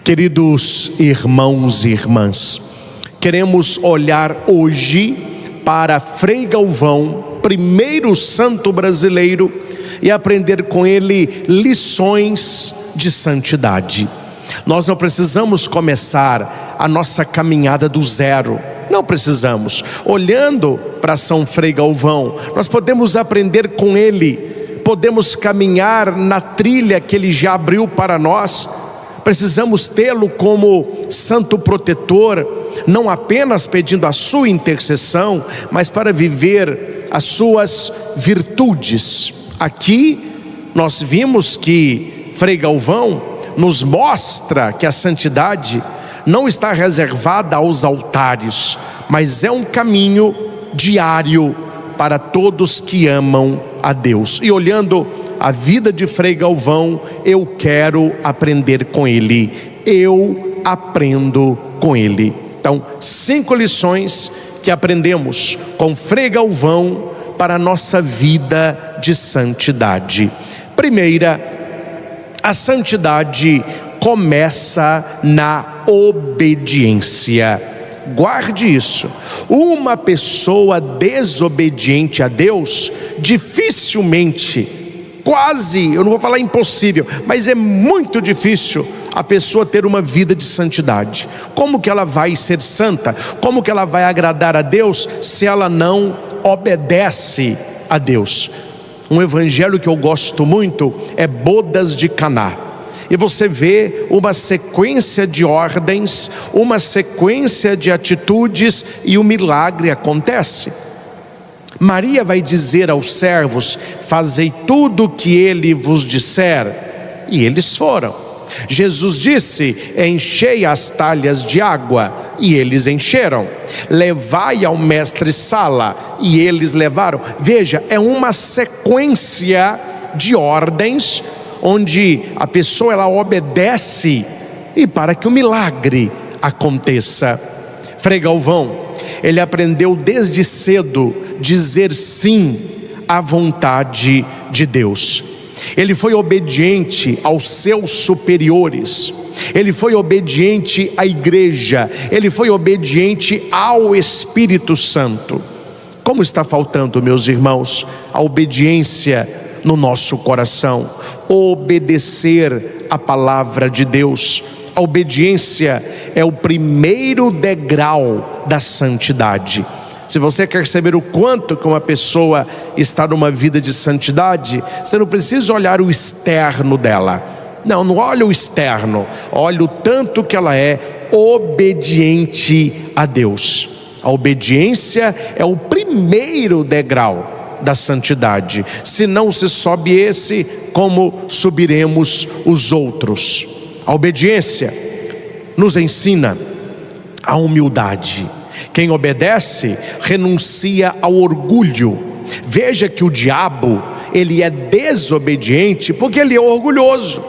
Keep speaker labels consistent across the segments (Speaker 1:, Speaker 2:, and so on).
Speaker 1: Queridos irmãos e irmãs, queremos olhar hoje para Frei Galvão, primeiro santo brasileiro, e aprender com ele lições de santidade. Nós não precisamos começar a nossa caminhada do zero, não precisamos. Olhando para São Frei Galvão, nós podemos aprender com ele, podemos caminhar na trilha que ele já abriu para nós. Precisamos tê-lo como santo protetor, não apenas pedindo a sua intercessão, mas para viver as suas virtudes. Aqui nós vimos que Frei Galvão nos mostra que a santidade não está reservada aos altares, mas é um caminho diário para todos que amam a Deus. E olhando a vida de Frei Galvão, eu quero aprender com ele, eu aprendo com ele. Então, 5 lições que aprendemos com Frei Galvão para a nossa vida de santidade. Primeira, a santidade começa na obediência. Guarde isso. Uma pessoa desobediente a Deus, dificilmente, quase, eu não vou falar impossível, mas é muito difícil a pessoa ter uma vida de santidade. Como que ela vai ser santa? Como que ela vai agradar a Deus se ela não obedece a Deus? Um evangelho que eu gosto muito é Bodas de Caná. E você vê uma sequência de ordens, uma sequência de atitudes, e o milagre acontece. Maria vai dizer aos servos: fazei tudo o que ele vos disser, e eles foram. Jesus disse: enchei as talhas de água, e eles encheram. Levai ao mestre Sala, e eles levaram. Veja, é uma sequência de ordens, onde a pessoa ela obedece, e para que o milagre aconteça. Frei Galvão, ele aprendeu desde cedo dizer sim à vontade de Deus. Ele foi obediente aos seus superiores, ele foi obediente à igreja, ele foi obediente ao Espírito Santo. Como está faltando, meus irmãos, a obediência no nosso coração, obedecer a palavra de Deus. A obediência é o primeiro degrau da santidade. Se você quer saber o quanto que uma pessoa está numa vida de santidade, você não precisa olhar o externo dela. Não olha o externo, olha o tanto que ela é obediente a Deus. A obediência é o primeiro degrau da santidade. Se não se sobe esse, como subiremos os outros? A obediência nos ensina a humildade. Quem obedece renuncia ao orgulho. Veja que o diabo, ele é desobediente porque ele é orgulhoso.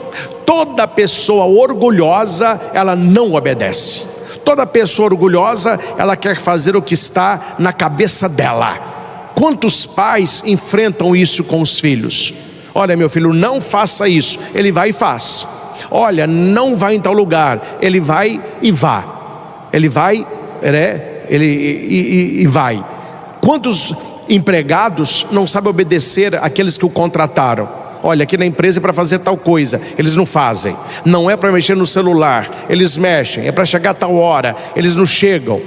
Speaker 1: Toda pessoa orgulhosa, ela não obedece. Toda pessoa orgulhosa, ela quer fazer o que está na cabeça dela. Quantos pais enfrentam isso com os filhos? Olha, meu filho, não faça isso. Ele vai e faz. Olha, não vai em tal lugar. Ele vai e vá. Ele vai, e vai. Quantos empregados não sabem obedecer àqueles que o contrataram? Olha, aqui na empresa é para fazer tal coisa, eles não fazem. Não é para mexer no celular, eles mexem. É para chegar a tal hora, eles não chegam.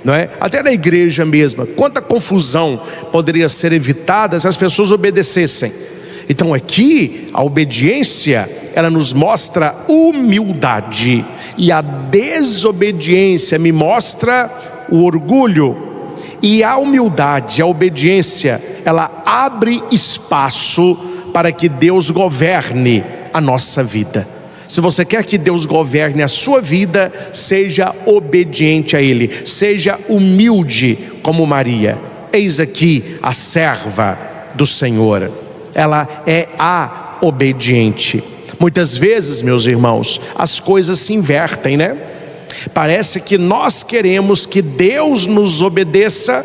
Speaker 1: Não é? Até na igreja mesma, quanta confusão poderia ser evitada se as pessoas obedecessem. Então aqui a obediência, ela nos mostra humildade, e a desobediência me mostra o orgulho. E a humildade, a obediência, ela abre espaço para que Deus governe a nossa vida. Se você quer que Deus governe a sua vida, seja obediente a Ele, seja humilde como Maria. Eis aqui a serva do Senhor, ela é a obediente. Muitas vezes, meus irmãos, as coisas se invertem, né? Parece que nós queremos que Deus nos obedeça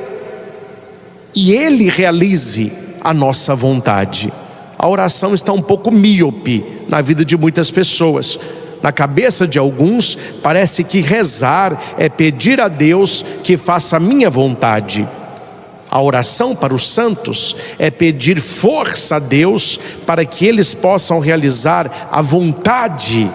Speaker 1: e Ele realize a nossa vontade. A oração está um pouco míope na vida de muitas pessoas, Na cabeça de alguns, parece que rezar é pedir a Deus que faça a minha vontade. A oração para os santos é pedir força a Deus para que eles possam realizar a vontade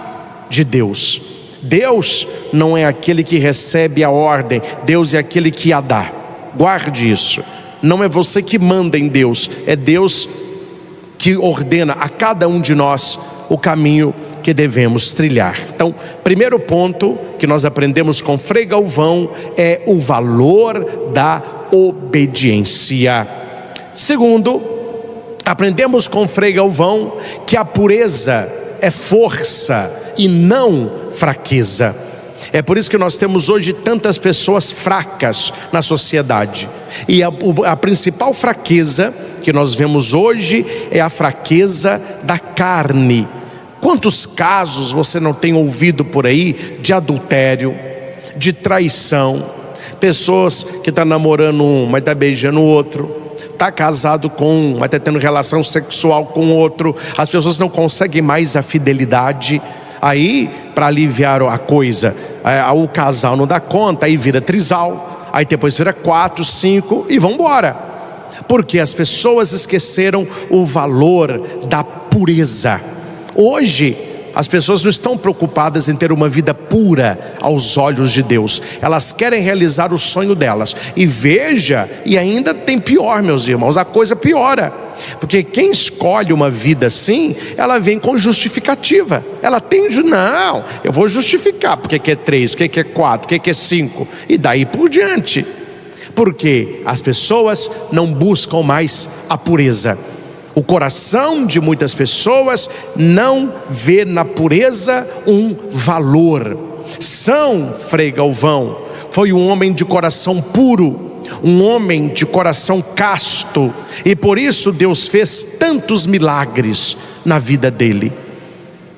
Speaker 1: de Deus. Deus não é aquele que recebe a ordem, Deus é aquele que a dá. Guarde isso. Não é você que manda em Deus, é Deus que ordena a cada um de nós o caminho que devemos trilhar. Então, primeiro ponto que nós aprendemos com Frei Galvão é o valor da obediência. Segundo, aprendemos com Frei Galvão que a pureza é força e não fraqueza. É por isso que nós temos hoje tantas pessoas fracas na sociedade. E a principal fraqueza que nós vemos hoje é a fraqueza da carne. Quantos casos você não tem ouvido por aí de adultério, de traição? Pessoas que estão namorando um, mas está beijando o outro. Está casado com um, mas está tendo relação sexual com outro. As pessoas não conseguem mais a fidelidade. Aí, para aliviar a coisa, o casal não dá conta, aí vira trisal. Aí depois vira 4, 5 e vão embora. Porque as pessoas esqueceram o valor da pureza. Hoje, as pessoas não estão preocupadas em ter uma vida pura aos olhos de Deus. Elas querem realizar o sonho delas. E veja, e ainda tem pior, meus irmãos, a coisa piora. Porque quem escolhe uma vida assim, ela vem com justificativa. Ela tem, não, eu vou justificar porque que é 3, porque que é 4, porque que é 5. E daí por diante. Porque as pessoas não buscam mais a pureza. O coração de muitas pessoas não vê na pureza um valor. São Frei Galvão foi um homem de coração puro, um homem de coração casto, e por isso Deus fez tantos milagres na vida dele.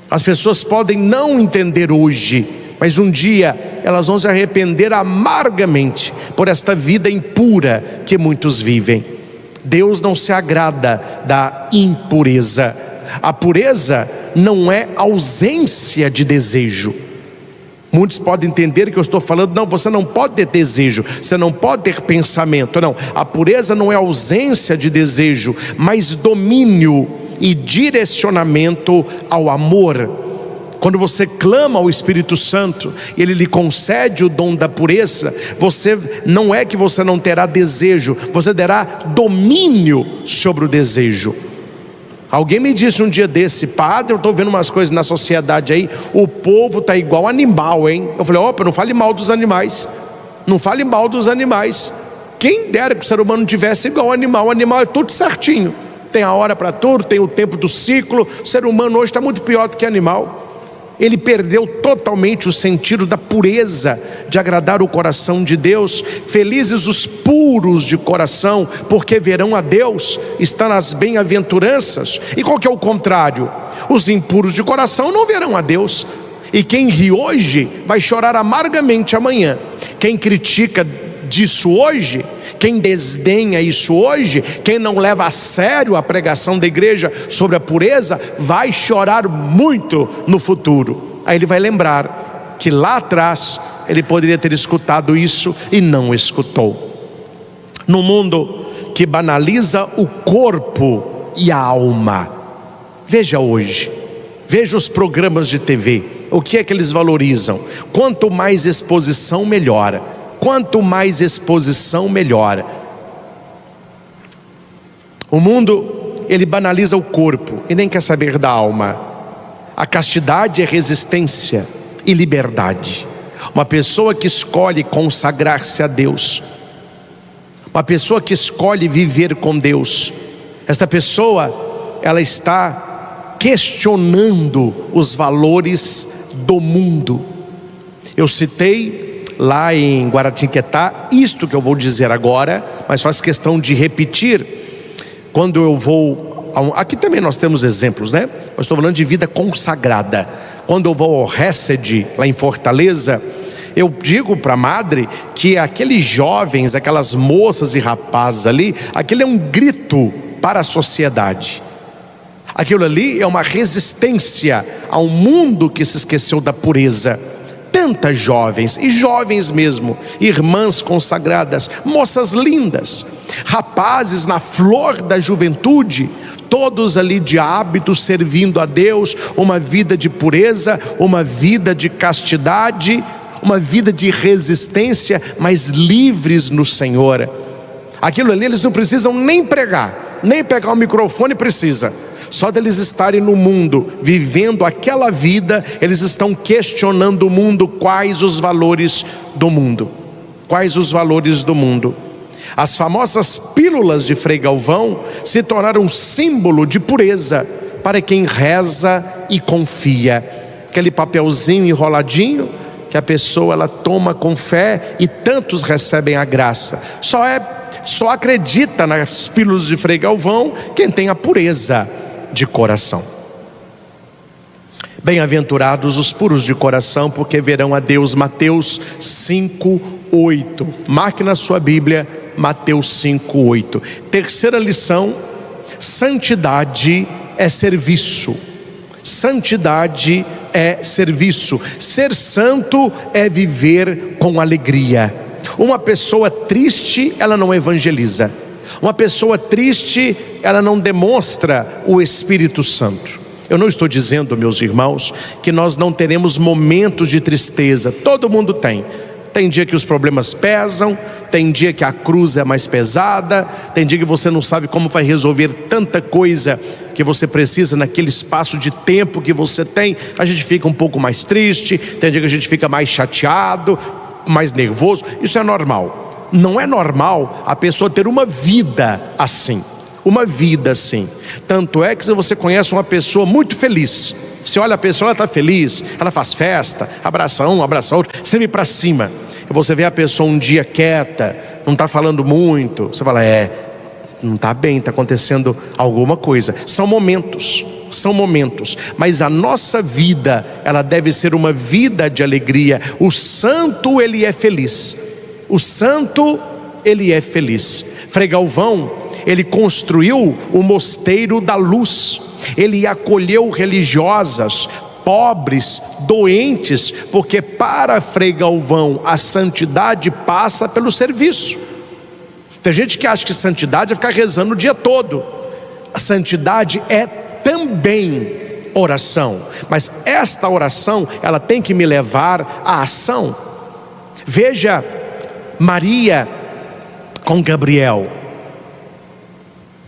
Speaker 1: As pessoas podem não entender hoje, mas um dia elas vão se arrepender amargamente por esta vida impura que muitos vivem. Deus não se agrada da impureza. A pureza não é ausência de desejo. Muitos podem entender que eu estou falando, não, você não pode ter desejo, você não pode ter pensamento. Não, a pureza não é ausência de desejo, mas domínio e direcionamento ao amor. Quando você clama ao Espírito Santo, Ele lhe concede o dom da pureza, não é que você não terá desejo, você terá domínio sobre o desejo. Alguém me disse um dia desse, padre, eu estou vendo umas coisas na sociedade aí, o povo está igual animal, hein? Eu falei, opa, não fale mal dos animais, não fale mal dos animais. Quem dera que o ser humano tivesse igual animal, o animal é tudo certinho, tem a hora para tudo, tem o tempo do ciclo. O ser humano hoje está muito pior do que animal. Ele perdeu totalmente o sentido da pureza, de agradar o coração de Deus. Felizes os puros de coração, porque verão a Deus. Está nas bem-aventuranças. E qual que é o contrário? Os impuros de coração não verão a Deus. E quem ri hoje vai chorar amargamente amanhã. Quem critica disso hoje, quem desdenha isso hoje, quem não leva a sério a pregação da igreja sobre a pureza, vai chorar muito no futuro. Aí ele vai lembrar que lá atrás ele poderia ter escutado isso e não escutou. No mundo que banaliza o corpo e a alma, veja hoje, veja os programas de TV, o que é que eles valorizam? Quanto mais exposição, melhor. Quanto mais exposição, melhor. O mundo, ele banaliza o corpo e nem quer saber da alma. A castidade é resistência e liberdade. Uma pessoa que escolhe consagrar-se a Deus, uma pessoa que escolhe viver com Deus, esta pessoa, ela está questionando os valores do mundo. Eu citei lá em Guaratinguetá isto que eu vou dizer agora, mas faz questão de repetir. Quando eu vou aqui também nós temos exemplos, né? Eu estou falando de vida consagrada. Quando eu vou ao Hesed, lá em Fortaleza, eu digo para a madre que aqueles jovens, aquelas moças e rapazes ali, aquele é um grito para a sociedade. Aquilo ali é uma resistência ao mundo que se esqueceu da pureza. Tantas jovens, e jovens mesmo, irmãs consagradas, moças lindas, rapazes na flor da juventude, todos ali de hábitos, servindo a Deus, uma vida de pureza, uma vida de castidade, uma vida de resistência, mas livres no Senhor. Aquilo ali eles não precisam nem pregar, nem pegar o microfone precisa. Só deles estarem no mundo, vivendo aquela vida, eles estão questionando o mundo, quais os valores do mundo. Quais os valores do mundo. As famosas pílulas de Frei Galvão se tornaram um símbolo de pureza para quem reza e confia. Aquele papelzinho enroladinho que a pessoa ela toma com fé e tantos recebem a graça. Só acredita nas pílulas de Frei Galvão quem tem a pureza de coração. Bem-aventurados os puros de coração, porque verão a Deus. Mateus 5:8. Marque na sua Bíblia, Mateus 5:8. Terceira lição: santidade é serviço. Santidade é serviço. Ser santo é viver com alegria. Uma pessoa triste, ela não evangeliza. Uma pessoa triste, ela não demonstra o Espírito Santo. Eu não estou dizendo, meus irmãos, que nós não teremos momentos de tristeza. Todo mundo tem. Tem dia que os problemas pesam, tem dia que a cruz é mais pesada, tem dia que você não sabe como vai resolver tanta coisa que você precisa naquele espaço de tempo que você tem. A gente fica um pouco mais triste, tem dia que a gente fica mais chateado, mais nervoso. Isso é normal. Não é normal a pessoa ter uma vida assim. Uma vida assim. Tanto é que se você conhece uma pessoa muito feliz, você olha a pessoa, ela está feliz, ela faz festa, abraça um, abraça outro, sempre para cima. E você vê a pessoa um dia quieta, não está falando muito, você fala, não está bem, está acontecendo alguma coisa. São momentos, mas a nossa vida, ela deve ser uma vida de alegria. O santo, ele é feliz. O santo, ele é feliz. Frei Galvão, ele construiu o mosteiro da luz. Ele acolheu religiosas, pobres, doentes, porque para Frei Galvão a santidade passa pelo serviço. Tem gente que acha que santidade é ficar rezando o dia todo. A santidade é também oração, mas esta oração, ela tem que me levar à ação. Veja Maria com Gabriel.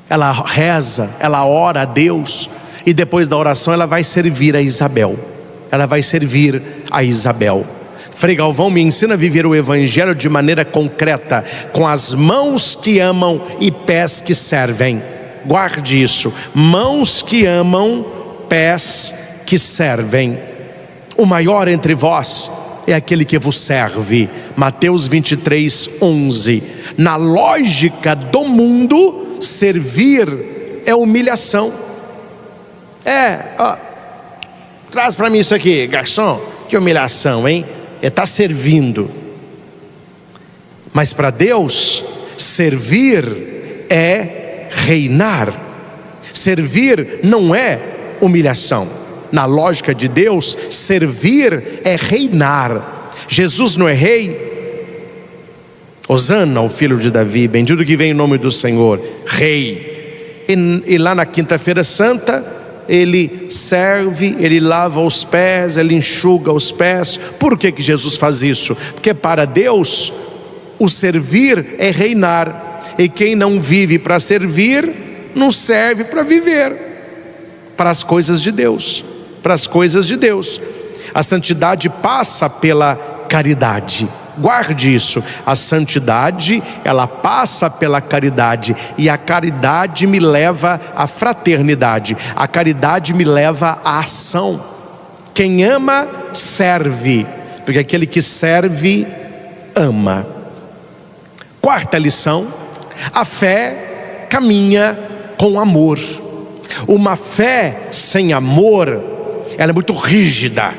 Speaker 1: Ela reza, ela ora a Deus, e depois da oração ela vai servir a Isabel. Frei Galvão me ensina a viver o Evangelho de maneira concreta, com as mãos que amam e pés que servem. Guarde isso: mãos que amam, pés que servem. O maior entre vós é aquele que vos serve. Mateus 23:11. Na lógica do mundo, servir é humilhação. Traz para mim isso aqui, garçom. Que humilhação, hein? Está servindo. Mas para Deus, servir é reinar. Servir não é humilhação. Na lógica de Deus, servir é reinar. Jesus não é rei? Hosana, o filho de Davi, bendito que vem em nome do Senhor, rei. E lá na quinta-feira santa, ele serve, ele lava os pés, ele enxuga os pés. Por que Jesus faz isso? Porque para Deus, o servir é reinar. E quem não vive para servir, não serve para viver, para as coisas de Deus. A santidade passa pela caridade. Guarde isso: a santidade, ela passa pela caridade, e a caridade me leva à fraternidade, a caridade me leva à ação. Quem ama, serve, porque aquele que serve, ama. Quarta lição: a fé caminha com amor. Uma fé sem amor, ela é muito rígida,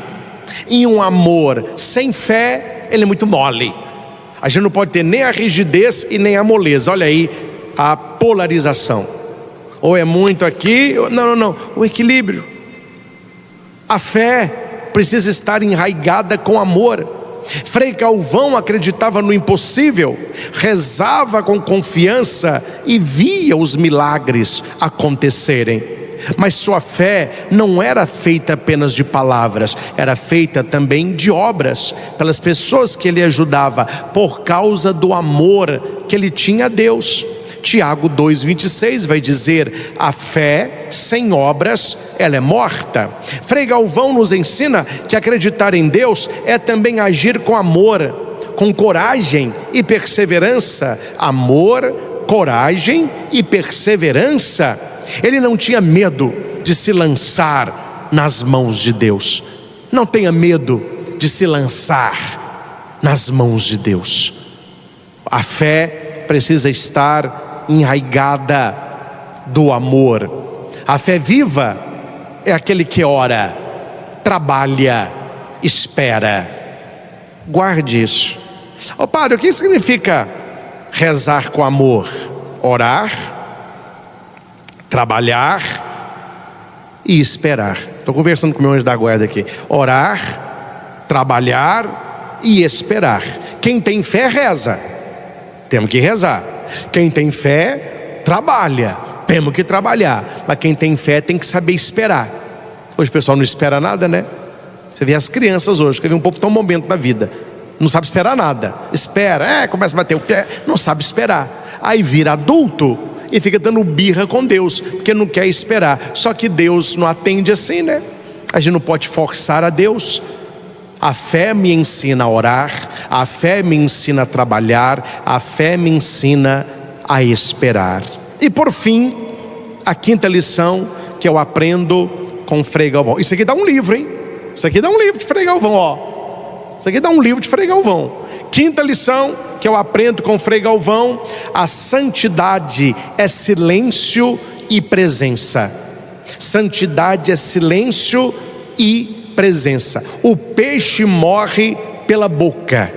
Speaker 1: e um amor sem fé, ele é muito mole. A gente não pode ter nem a rigidez e nem a moleza. Olha aí a polarização. ou é muito aqui, não, o equilíbrio. A fé precisa estar enraigada com amor. Frei Galvão acreditava no impossível, rezava com confiança e via os milagres acontecerem. Mas sua fé não era feita apenas de palavras, era feita também de obras, pelas pessoas que ele ajudava, por causa do amor que ele tinha a Deus. Tiago 2,26 vai dizer: a fé sem obras, ela é morta. Frei Galvão nos ensina que acreditar em Deus é também agir com amor, com coragem e perseverança. Amor, coragem e perseverança. Ele não tinha medo de se lançar nas mãos de Deus. Não tenha medo de se lançar nas mãos de Deus. A fé precisa estar enraigada do amor. A fé viva é aquele que ora, trabalha, espera. Guarde isso. Ô padre, o que significa rezar com amor? Orar, trabalhar e esperar. Estou conversando com o meu anjo da guarda aqui. Orar, trabalhar e esperar. Quem tem fé reza, temos que rezar. Quem tem fé trabalha, temos que trabalhar. Mas quem tem fé tem que saber esperar. Hoje o pessoal não espera nada, né? Você vê as crianças hoje, que vê um povo tão momento da vida, não sabe esperar nada. Espera, começa a bater o pé, não sabe esperar. Aí vira adulto e fica dando birra com Deus, porque não quer esperar. Só que Deus não atende assim, né? A gente não pode forçar a Deus. A fé me ensina a orar, a fé me ensina a trabalhar, a fé me ensina a esperar. E por fim, a quinta lição que eu aprendo com Frei Galvão. Isso aqui dá um livro, hein? Isso aqui dá um livro de Frei Galvão, ó. Isso aqui dá um livro de Frei Galvão. Quinta lição que eu aprendo com Frei Galvão: a santidade é silêncio e presença. Santidade é silêncio e presença. O peixe morre pela boca.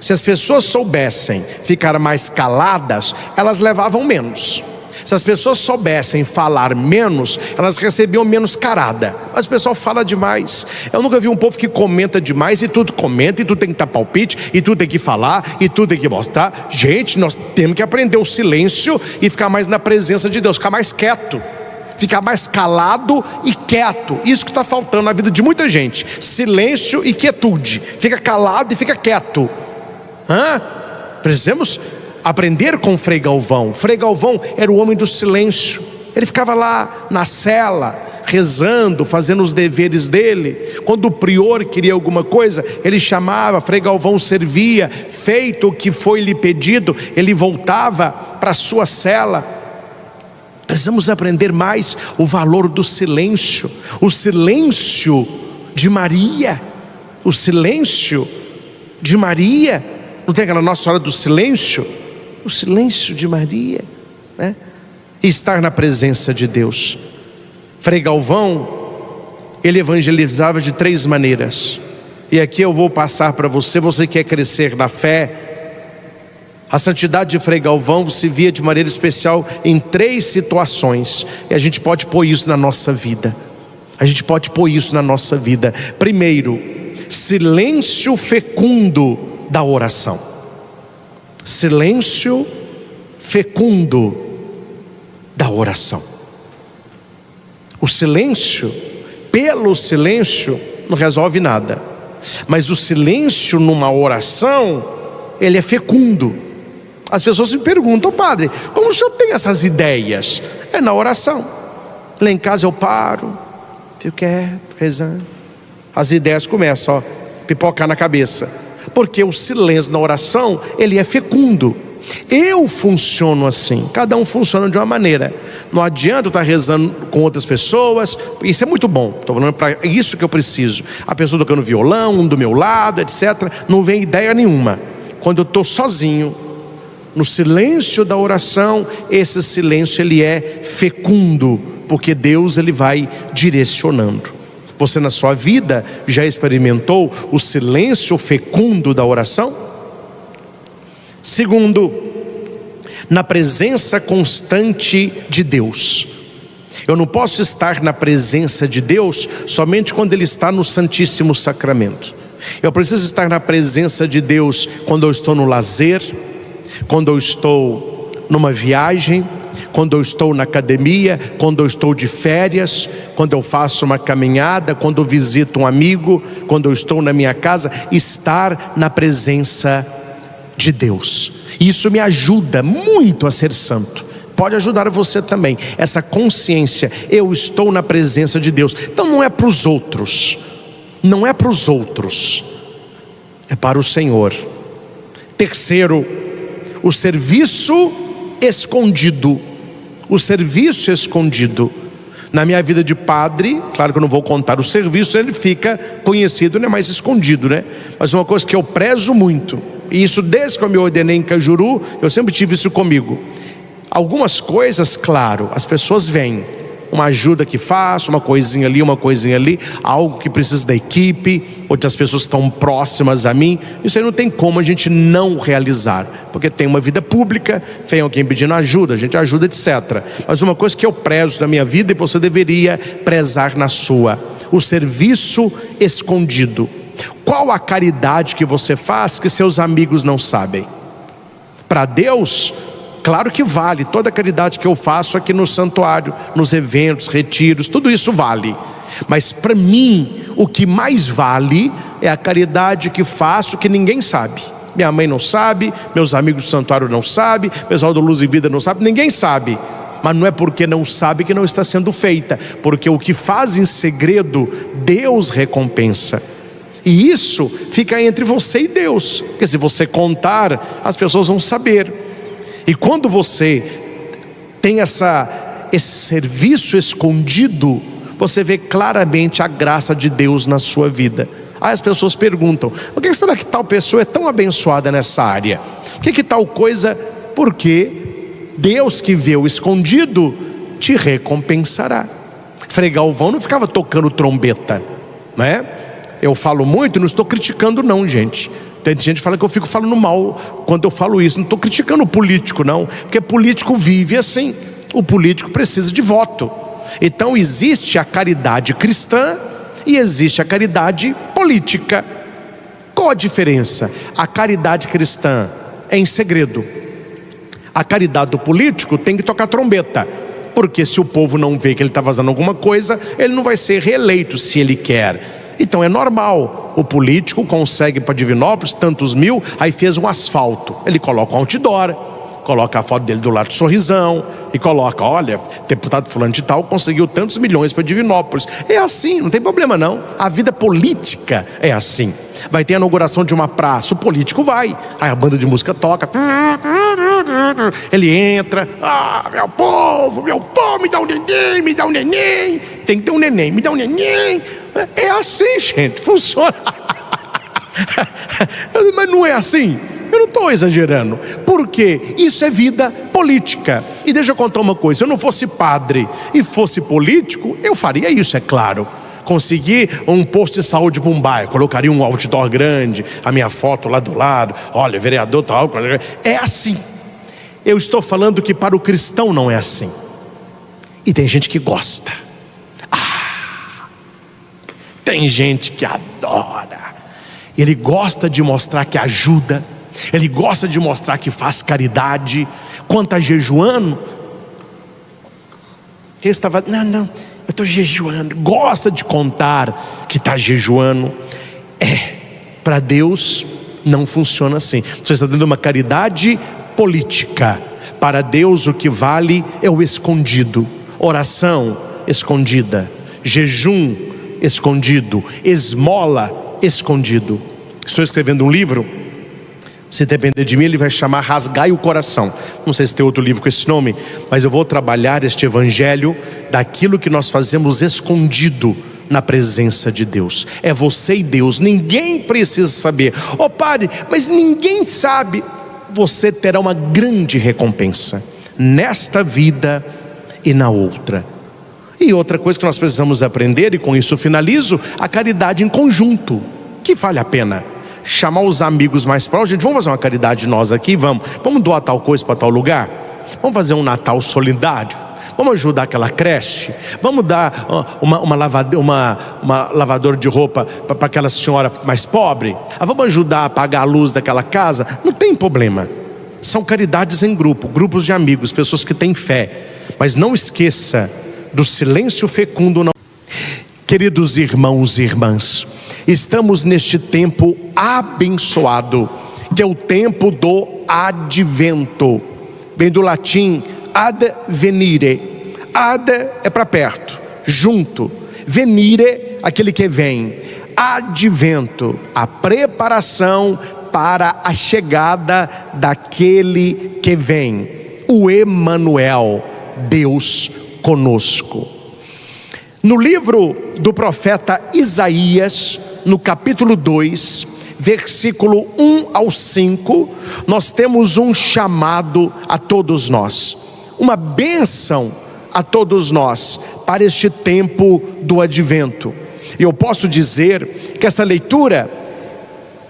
Speaker 1: Se as pessoas soubessem ficar mais caladas, elas levavam menos. Se as pessoas soubessem falar menos, elas recebiam menos carada. Mas o pessoal fala demais. Eu nunca vi um povo que comenta demais, e tudo comenta, e tudo tem que dar palpite, e tudo tem que falar, e tudo tem que mostrar. Gente, nós temos que aprender o silêncio e ficar mais na presença de Deus, ficar mais quieto, ficar mais calado e quieto. Isso que está faltando na vida de muita gente: silêncio e quietude. Fica calado e fica quieto. Precisamos aprender com Frei Galvão. Frei Galvão era o homem do silêncio. Ele ficava lá na cela, rezando, fazendo os deveres dele. Quando o prior queria alguma coisa, ele chamava, Frei Galvão servia. Feito o que foi lhe pedido, ele voltava para a sua cela. Precisamos aprender mais o valor do silêncio. O silêncio de Maria. O silêncio de Maria. Não tem aquela Nossa Senhora do Silêncio? O silêncio de Maria, né? E estar na presença de Deus. Frei Galvão, ele evangelizava de 3 maneiras. E aqui eu vou passar para você. Você quer crescer na fé? A santidade de Frei Galvão se via de maneira especial em 3 situações. E a gente pode pôr isso na nossa vida. A gente pode pôr isso na nossa vida. Primeiro, silêncio fecundo da oração. Silêncio fecundo da oração. O silêncio, pelo silêncio, não resolve nada. Mas o silêncio numa oração, ele é fecundo. As pessoas me perguntam: padre, como o senhor tem essas ideias? É na oração. Lá em casa eu paro, fico quieto, rezando. As ideias começam a pipocar na cabeça. Porque o silêncio na oração, ele é fecundo. Eu funciono assim, cada um funciona de uma maneira. Não adianta eu estar rezando com outras pessoas. Isso é muito bom, estou falando para isso que eu preciso. A pessoa tocando violão, um do meu lado, etc. Não vem ideia nenhuma. Quando eu estou sozinho, no silêncio da oração, esse silêncio ele é fecundo, porque Deus ele vai direcionando. Você na sua vida já experimentou o silêncio fecundo da oração? Segundo, na presença constante de Deus. Eu não posso estar na presença de Deus somente quando Ele está no Santíssimo Sacramento. Eu preciso estar na presença de Deus quando eu estou no lazer, quando eu estou numa viagem, quando eu estou na academia, quando eu estou de férias, quando eu faço uma caminhada, quando eu visito um amigo, quando eu estou na minha casa. Estar na presença de Deus, isso me ajuda muito a ser santo. Pode ajudar você também, essa consciência, eu estou na presença de Deus. Então não é para os outros, não é para os outros, é para o Senhor. Terceiro, o serviço escondido. O serviço escondido. Na minha vida de padre, claro que eu não vou contar o serviço, ele fica conhecido, não é mais escondido, né? Mas uma coisa que eu prezo muito, e isso desde que eu me ordenei em Cajuru, eu sempre tive isso comigo. Algumas coisas, claro, as pessoas veem, uma ajuda que faço, uma coisinha ali, algo que precisa da equipe, outras pessoas estão próximas a mim. Isso aí não tem como a gente não realizar, porque tem uma vida pública, vem alguém pedindo ajuda, a gente ajuda, etc. Mas uma coisa que eu prezo na minha vida, e você deveria prezar na sua: o serviço escondido. Qual a caridade que você faz que seus amigos não sabem? Para Deus, claro que vale, toda a caridade que eu faço aqui no santuário, nos eventos, retiros, tudo isso vale. Mas para mim, o que mais vale é a caridade que faço que ninguém sabe. Minha mãe não sabe, meus amigos do santuário não sabem, o pessoal do Luz e Vida não sabe, ninguém sabe. Mas não é porque não sabe que não está sendo feita, porque o que faz em segredo, Deus recompensa. E isso fica entre você e Deus, porque se você contar, as pessoas vão saber. E quando você tem esse serviço escondido, você vê claramente a graça de Deus na sua vida. Aí as pessoas perguntam: por que será que tal pessoa é tão abençoada nessa área? Por que tal coisa? Porque Deus que vê o escondido te recompensará. Frei Galvão não ficava tocando trombeta, né? Eu falo muito, não estou criticando não, gente. Tem gente que fala que eu fico falando mal quando eu falo isso. Não estou criticando o político não, porque político vive assim. O político precisa de voto. Então existe a caridade cristã e existe a caridade política. Qual a diferença? A caridade cristã é em segredo. A caridade do político tem que tocar trombeta, porque se o povo não vê que ele está fazendo alguma coisa, ele não vai ser reeleito se ele quer. Então é normal, o político consegue para Divinópolis tantos mil, aí fez um asfalto, ele coloca um outdoor, coloca a foto dele do lado de sorrisão e coloca: olha, deputado fulano de tal conseguiu tantos milhões para Divinópolis. É assim, não tem problema não. A vida política é assim. Vai ter a inauguração de uma praça, o político vai, aí a banda de música toca, ele entra: ah, meu povo, me dá um neném, tem que ter um neném, me dá um neném. É assim, gente, funciona. Mas não é assim. Eu não estou exagerando, porque isso é vida política. E deixa eu contar uma coisa: se eu não fosse padre e fosse político, eu faria isso, é claro. Conseguir um posto de saúde para um bairro, colocaria um outdoor grande, a minha foto lá do lado, olha, vereador tal. É assim. Eu estou falando que para o cristão não é assim. E tem gente que gosta. Tem gente que adora. Ele gosta de mostrar que ajuda, ele gosta de mostrar que faz caridade. Quanto a jejuando, ele estava: não, eu estou jejuando. Gosta de contar que está jejuando. Para Deus não funciona assim. Você está dando uma caridade política. Para Deus o que vale é o escondido. Oração escondida, jejum escondido, esmola escondido. Estou escrevendo um livro, se depender de mim ele vai chamar Rasgai o Coração. Não sei se tem outro livro com esse nome, mas eu vou trabalhar este evangelho daquilo que nós fazemos escondido na presença de Deus. É você e Deus, ninguém precisa saber. Padre, mas ninguém sabe. Você terá uma grande recompensa nesta vida e na outra. E outra coisa que nós precisamos aprender, e com isso eu finalizo: a caridade em conjunto, que vale a pena. chamar os amigos mais próximos. Gente, vamos fazer uma caridade nós aqui? Vamos doar tal coisa para tal lugar? Vamos fazer um Natal solidário? Vamos ajudar aquela creche? Vamos dar uma lavadora de roupa para aquela senhora mais pobre? Vamos ajudar a pagar a luz daquela casa? Não tem problema. São caridades em grupo, grupos de amigos, pessoas que têm fé. Mas não esqueça do silêncio fecundo. Queridos irmãos e irmãs, estamos neste tempo abençoado, que é o tempo do advento. Vem do latim ad venire. Ad é para perto, junto. Venire, aquele que vem. Advento, a preparação para a chegada daquele que vem. O Emanuel, Deus conosco. No livro do profeta Isaías, no capítulo 2, versículo 1 ao 5, nós temos um chamado a todos nós, uma bênção a todos nós para este tempo do advento. E eu posso dizer que esta leitura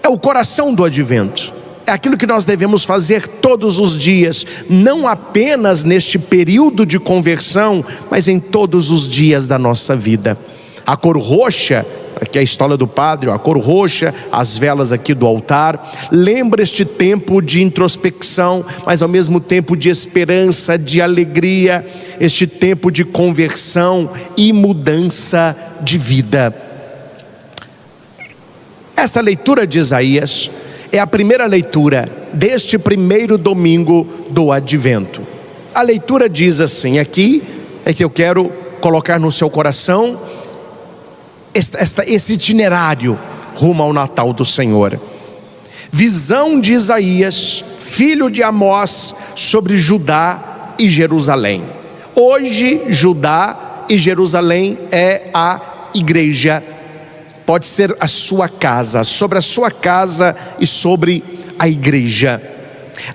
Speaker 1: é o coração do advento. É aquilo que nós devemos fazer todos os dias, não apenas neste período de conversão, mas em todos os dias da nossa vida. A cor roxa, aqui é a história do padre, a cor roxa, as velas aqui do altar, lembra este tempo de introspecção, mas ao mesmo tempo de esperança, de alegria, este tempo de conversão e mudança de vida. Esta leitura de Isaías é a primeira leitura deste primeiro domingo do advento. A leitura diz assim, aqui é que eu quero colocar no seu coração esse itinerário rumo ao Natal do Senhor. Visão de Isaías, filho de Amós, sobre Judá e Jerusalém. Hoje Judá e Jerusalém é a igreja. Pode ser a sua casa, sobre a sua casa e sobre a igreja.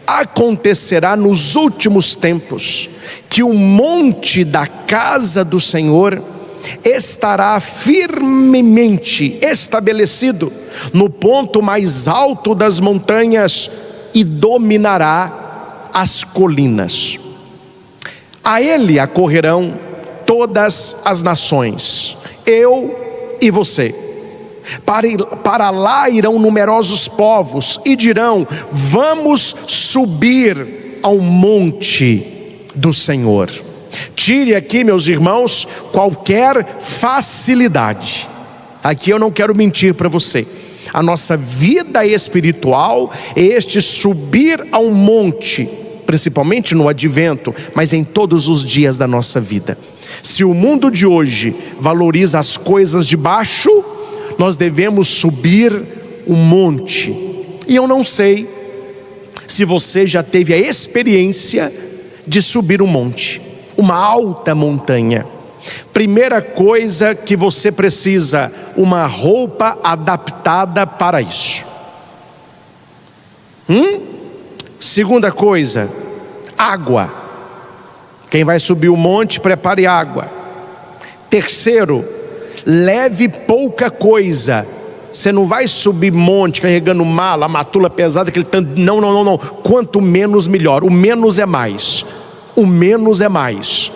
Speaker 1: Acontecerá nos últimos tempos que o monte da casa do Senhor estará firmemente estabelecido no ponto mais alto das montanhas e dominará as colinas. A ele acorrerão todas as nações, eu e você. Para lá irão numerosos povos e dirão: vamos subir ao monte do Senhor. Tire aqui, meus irmãos, qualquer facilidade. Aqui eu não quero mentir para você. A nossa vida espiritual é este subir ao monte, principalmente no advento, mas em todos os dias da nossa vida. Se o mundo de hoje valoriza as coisas de baixo, nós devemos subir um monte. E eu não sei se você já teve a experiência de subir um monte, uma alta montanha. Primeira coisa que você precisa, uma roupa adaptada para isso. Segunda coisa, água. Quem vai subir o monte, prepare água. Terceiro, leve pouca coisa. Você não vai subir monte carregando mala, matula pesada, aquele tanto. Não. Quanto menos, melhor. O menos é mais. O menos é mais.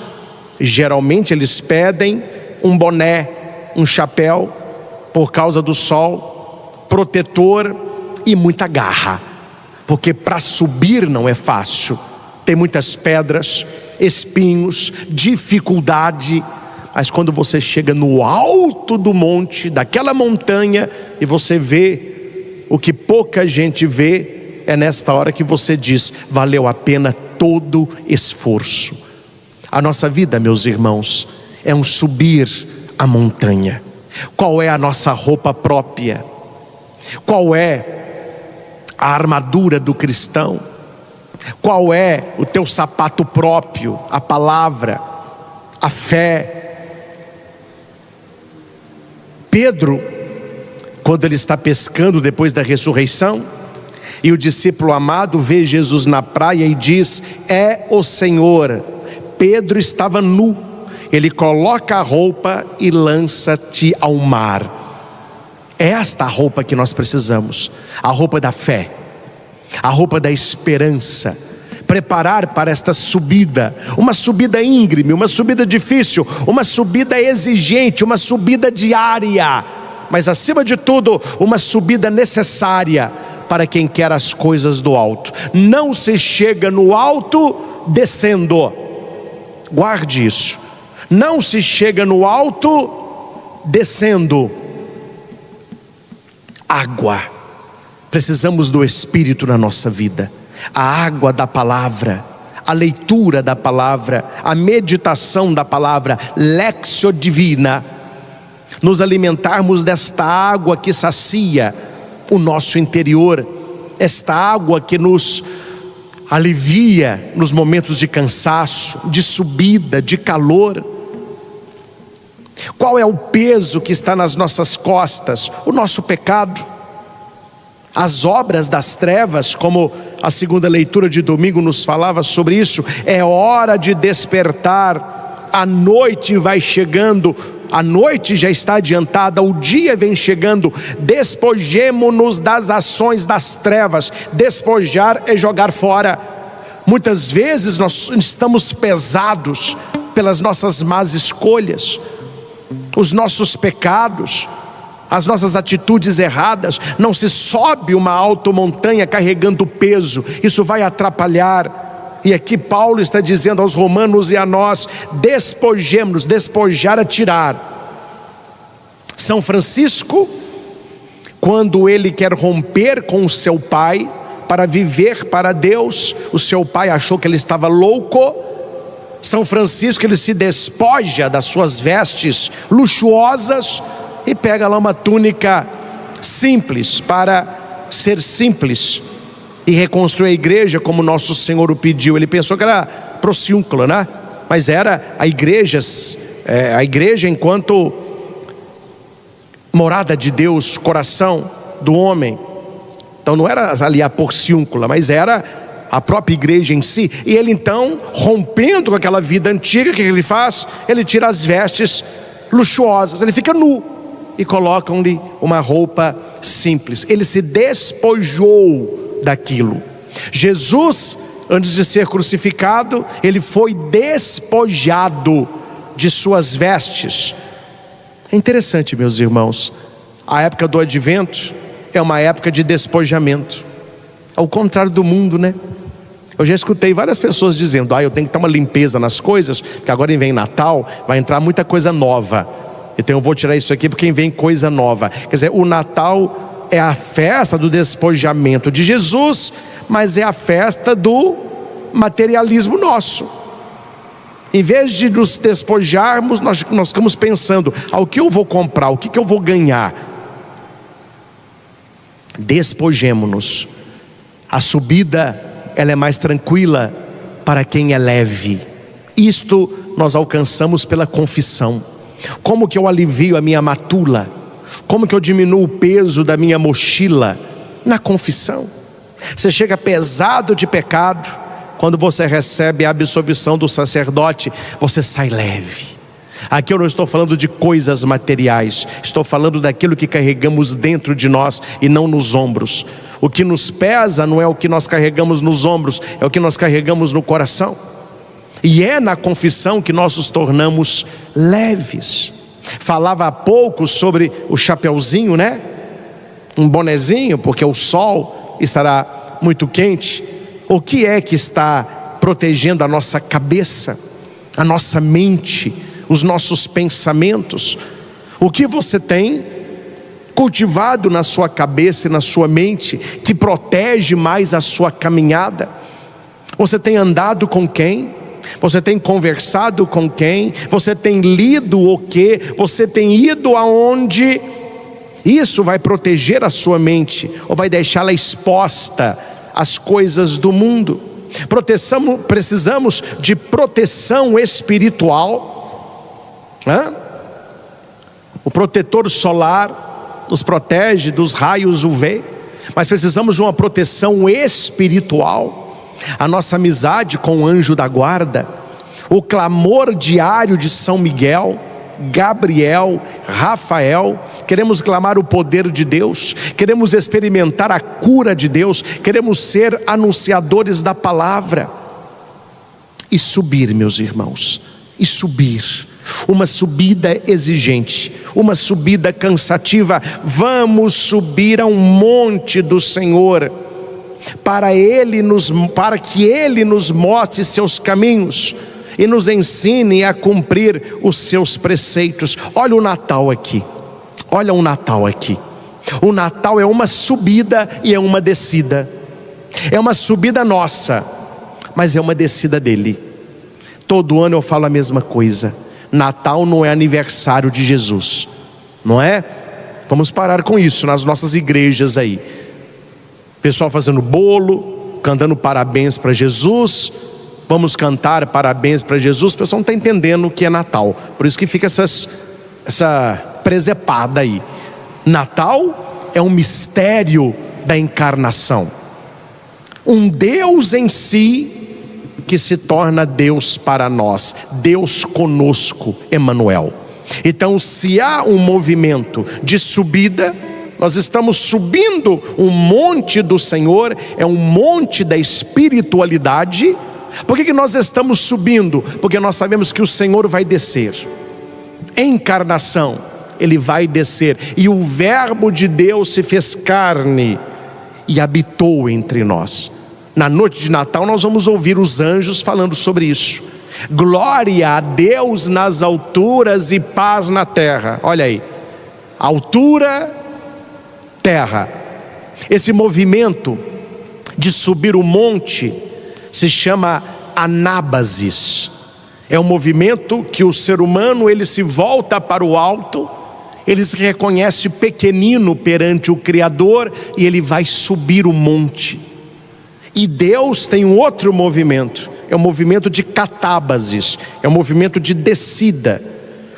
Speaker 1: Geralmente eles pedem um boné, um chapéu, por causa do sol, protetor e muita garra. Porque para subir não é fácil. Tem muitas pedras, espinhos, dificuldade. Mas quando você chega no alto do monte, daquela montanha, e você vê o que pouca gente vê, é nesta hora que você diz: valeu a pena todo esforço. A nossa vida, meus irmãos, é um subir a montanha. Qual é a nossa roupa própria? Qual é a armadura do cristão? Qual é o teu sapato próprio? A palavra, a fé. Pedro, quando ele está pescando depois da ressurreição, e o discípulo amado vê Jesus na praia e diz: é o Senhor. Pedro estava nu, ele coloca a roupa e lança-te ao mar. É esta a roupa que nós precisamos, a roupa da fé, a roupa da esperança. Preparar para esta subida, uma subida íngreme, uma subida difícil, uma subida exigente, uma subida diária, mas acima de tudo, uma subida necessária para quem quer as coisas do alto. Não se chega no alto descendo, guarde isso, não se chega no alto descendo. Água, precisamos do Espírito na nossa vida, a água da palavra, a leitura da palavra, a meditação da palavra, Lectio Divina, nos alimentarmos desta água que sacia o nosso interior, esta água que nos alivia nos momentos de cansaço, de subida, de calor. Qual é o peso que está nas nossas costas? O nosso pecado, as obras das trevas, como a segunda leitura de domingo nos falava sobre isso. É hora de despertar, a noite vai chegando, a noite já está adiantada, o dia vem chegando. Despojemo-nos das ações das trevas. Despojar é jogar fora. Muitas vezes nós estamos pesados pelas nossas más escolhas, os nossos pecados, as nossas atitudes erradas. Não se sobe uma alta montanha carregando peso, isso vai atrapalhar. E aqui Paulo está dizendo aos romanos e a nós: despojemos-nos. Despojar é tirar. São Francisco, quando ele quer romper com o seu pai para viver para Deus, o seu pai achou que ele estava louco. São Francisco, ele se despoja das suas vestes luxuosas e pega lá uma túnica simples para ser simples e reconstruir a igreja como nosso Senhor o pediu. Ele pensou que era Porciúncula, né? Mas era a igreja enquanto morada de Deus, coração do homem. Então não era ali a Porciúncula, mas era a própria igreja em si. E ele então, rompendo com aquela vida antiga, o que ele faz? Ele tira as vestes luxuosas, ele fica nu e colocam-lhe uma roupa simples. Ele se despojou daquilo. Jesus, antes de ser crucificado, ele foi despojado de suas vestes. É interessante, meus irmãos, a época do advento é uma época de despojamento, ao contrário do mundo, né? Eu já escutei várias pessoas dizendo: eu tenho que ter uma limpeza nas coisas, porque agora vem Natal, vai entrar muita coisa nova, então eu vou tirar isso aqui porque vem coisa nova. Quer dizer, o Natal é a festa do despojamento de Jesus, mas é a festa do materialismo nosso. Em vez de nos despojarmos, nós ficamos pensando: o que eu vou comprar, o que eu vou ganhar? Despojemo-nos. A subida, ela é mais tranquila para quem é leve. Isto nós alcançamos pela confissão. Como que eu alivio a minha matula? Como que eu diminuo o peso da minha mochila? Na confissão. Você chega pesado de pecado, quando você recebe a absolvição do sacerdote, você sai leve. Aqui eu não estou falando de coisas materiais, estou falando daquilo que carregamos dentro de nós e não nos ombros. O que nos pesa não é o que nós carregamos nos ombros, é o que nós carregamos no coração. E é na confissão que nós nos tornamos leves. Falava há pouco sobre o chapeuzinho, né? Um bonezinho, porque o sol estará muito quente. O que é que está protegendo a nossa cabeça, a nossa mente, os nossos pensamentos? O que você tem cultivado na sua cabeça e na sua mente que protege mais a sua caminhada? Você tem andado com quem? Você tem conversado com quem? Você tem lido o quê? Você tem ido aonde? Isso vai proteger a sua mente ou vai deixá-la exposta às coisas do mundo? Precisamos de proteção espiritual. O protetor solar nos protege dos raios UV, mas precisamos de uma proteção espiritual. A nossa amizade com o anjo da guarda, o clamor diário de São Miguel, Gabriel, Rafael, queremos clamar o poder de Deus, queremos experimentar a cura de Deus, queremos ser anunciadores da palavra. E subir, meus irmãos, e subir. Uma subida exigente, uma subida cansativa. Vamos subir a um monte do Senhor, para que Ele nos mostre seus caminhos e nos ensine a cumprir os seus preceitos. Olha o Natal aqui, olha o Natal aqui. O Natal é uma subida e é uma descida. É uma subida nossa, mas é uma descida dele. Todo ano eu falo a mesma coisa: Natal não é aniversário de Jesus, não é? Vamos parar com isso nas nossas igrejas aí. Pessoal fazendo bolo, cantando parabéns para Jesus. Vamos cantar parabéns para Jesus. O pessoal não está entendendo o que é Natal. Por isso que fica essa presepada aí. Natal é um mistério da encarnação. Um Deus em si que se torna Deus para nós, Deus conosco, Emanuel. Então, se há um movimento de subida, nós estamos subindo um monte do Senhor, é um monte da espiritualidade. Por que nós estamos subindo? Porque nós sabemos que o Senhor vai descer. Em encarnação, Ele vai descer. E o Verbo de Deus se fez carne e habitou entre nós. Na noite de Natal nós vamos ouvir os anjos falando sobre isso. Glória a Deus nas alturas e paz na terra. Olha aí, altura, terra. Esse movimento de subir o monte se chama anábasis. É um movimento que o ser humano, ele se volta para o alto, ele se reconhece pequenino perante o Criador e ele vai subir o monte. E Deus tem um outro movimento, é um movimento de catábasis, é um movimento de descida.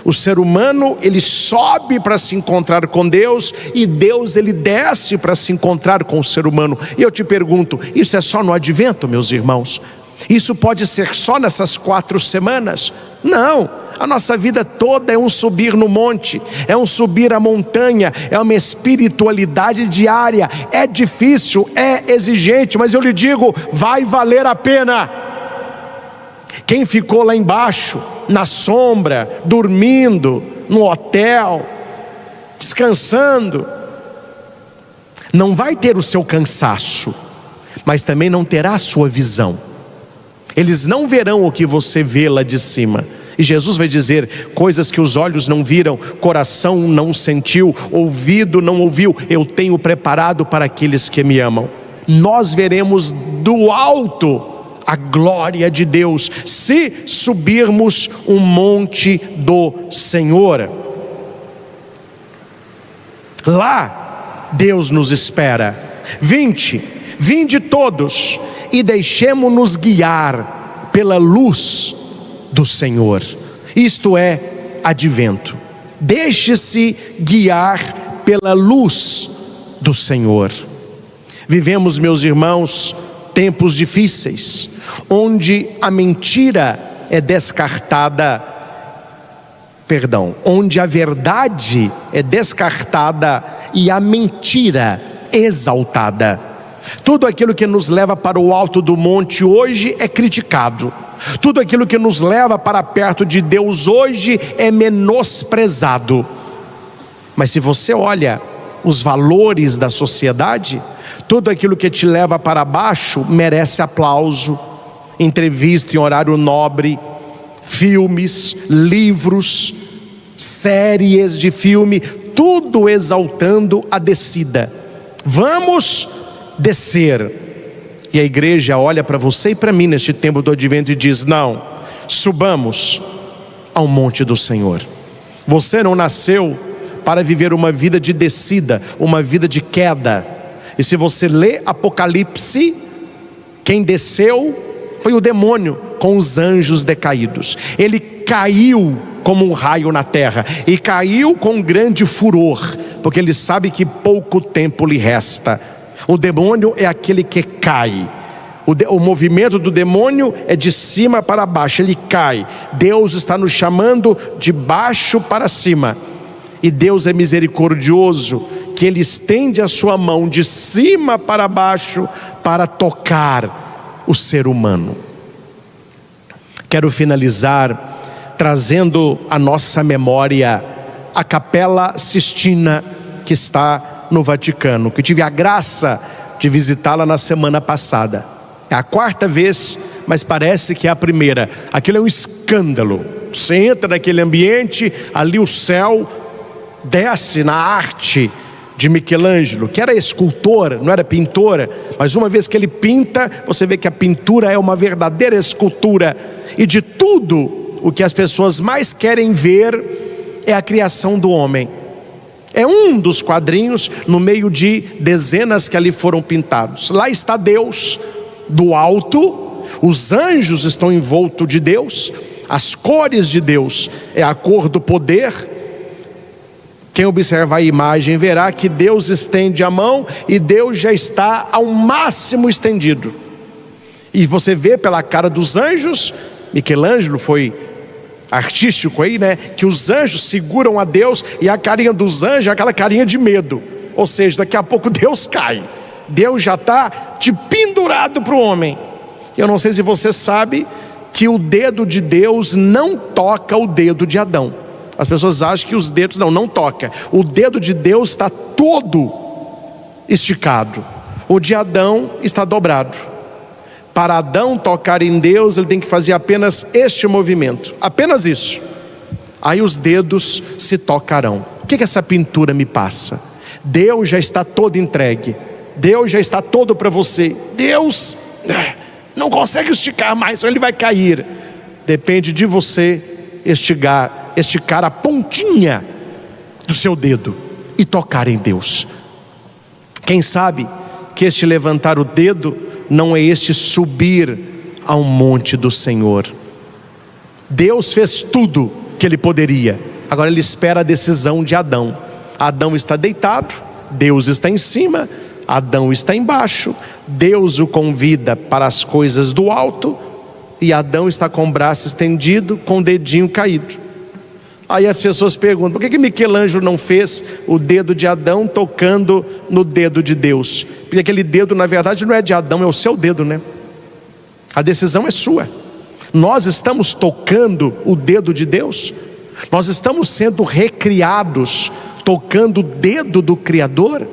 Speaker 1: O ser humano, ele sobe para se encontrar com Deus, e Deus, ele desce para se encontrar com o ser humano. E eu te pergunto, isso é só no advento, meus irmãos? Isso pode ser só nessas 4 semanas? Não, a nossa vida toda é um subir no monte, é um subir a montanha, é uma espiritualidade diária. É difícil, é exigente, mas eu lhe digo, vai valer a pena. Quem ficou lá embaixo, na sombra, dormindo, no hotel, descansando, não vai ter o seu cansaço, mas também não terá a sua visão. Eles não verão o que você vê lá de cima. E Jesus vai dizer coisas que os olhos não viram, coração não sentiu, ouvido não ouviu, eu tenho preparado para aqueles que me amam. Nós veremos do alto a glória de Deus, se subirmos um monte do Senhor. Lá Deus nos espera. Vinde todos e deixemo-nos guiar pela luz do Senhor. Isto é advento. Deixe-se guiar pela luz do Senhor. Vivemos, meus irmãos, tempos difíceis, onde a mentira é descartada, onde a verdade é descartada e a mentira exaltada. Tudo aquilo que nos leva para o alto do monte hoje é criticado. Tudo aquilo que nos leva para perto de Deus hoje é menosprezado. Mas se você olha os valores da sociedade, tudo aquilo que te leva para baixo merece aplauso. Entrevista em horário nobre, filmes, livros, séries de filme, tudo exaltando a descida. Vamos descer. E a igreja olha para você e para mim neste tempo do advento e diz: não, subamos ao monte do Senhor. Você não nasceu para viver uma vida de descida, uma vida de queda. E se você lê Apocalipse, quem desceu foi o demônio com os anjos decaídos. Ele caiu como um raio na terra, e caiu com grande furor, porque ele sabe que pouco tempo lhe resta. O demônio é aquele que cai. O movimento do demônio é de cima para baixo, ele cai. Deus está nos chamando de baixo para cima. E Deus é misericordioso, que Ele estende a sua mão de cima para baixo para tocar o ser humano. Quero finalizar trazendo à nossa memória a Capela Sistina, que está no Vaticano, que tive a graça de visitá-la na semana passada. É a 4ª vez, mas parece que é a primeira. Aquilo é um escândalo. Você entra naquele ambiente, ali o céu desce na arte de Michelangelo, que era escultor, não era pintor, mas uma vez que ele pinta, você vê que a pintura é uma verdadeira escultura. E de tudo o que as pessoas mais querem ver é a criação do homem. É um dos quadrinhos no meio de dezenas que ali foram pintados. Lá está Deus do alto, os anjos estão envoltos de Deus, as cores de Deus é a cor do poder. Quem observar a imagem verá que Deus estende a mão e Deus já está ao máximo estendido. E você vê pela cara dos anjos, Michelangelo foi artístico aí, né? Que os anjos seguram a Deus e a carinha dos anjos é aquela carinha de medo. Ou seja, daqui a pouco Deus cai. Deus já está de pendurado para o homem. Eu não sei se você sabe que o dedo de Deus não toca o dedo de Adão. As pessoas acham que os dedos não toca. O dedo de Deus está todo esticado. O de Adão está dobrado. Para Adão tocar em Deus, ele tem que fazer apenas este movimento. Apenas isso. Aí os dedos se tocarão. O que essa pintura me passa? Deus já está todo entregue. Deus já está todo para você. Deus não consegue esticar mais, ou ele vai cair. Depende de você esticar a pontinha do seu dedo e tocar em Deus. Quem sabe que este levantar o dedo não é este subir ao monte do Senhor. Deus fez tudo que ele poderia. Agora ele espera a decisão de Adão. Adão está deitado, Deus está em cima, Adão está embaixo. Deus o convida para as coisas do alto e Adão está com o braço estendido, com o dedinho caído. Aí as pessoas perguntam: por que Michelangelo não fez o dedo de Adão tocando no dedo de Deus? Porque aquele dedo na verdade não é de Adão, é o seu dedo, né? A decisão é sua. Nós estamos tocando o dedo de Deus. Nós estamos sendo recriados tocando o dedo do Criador,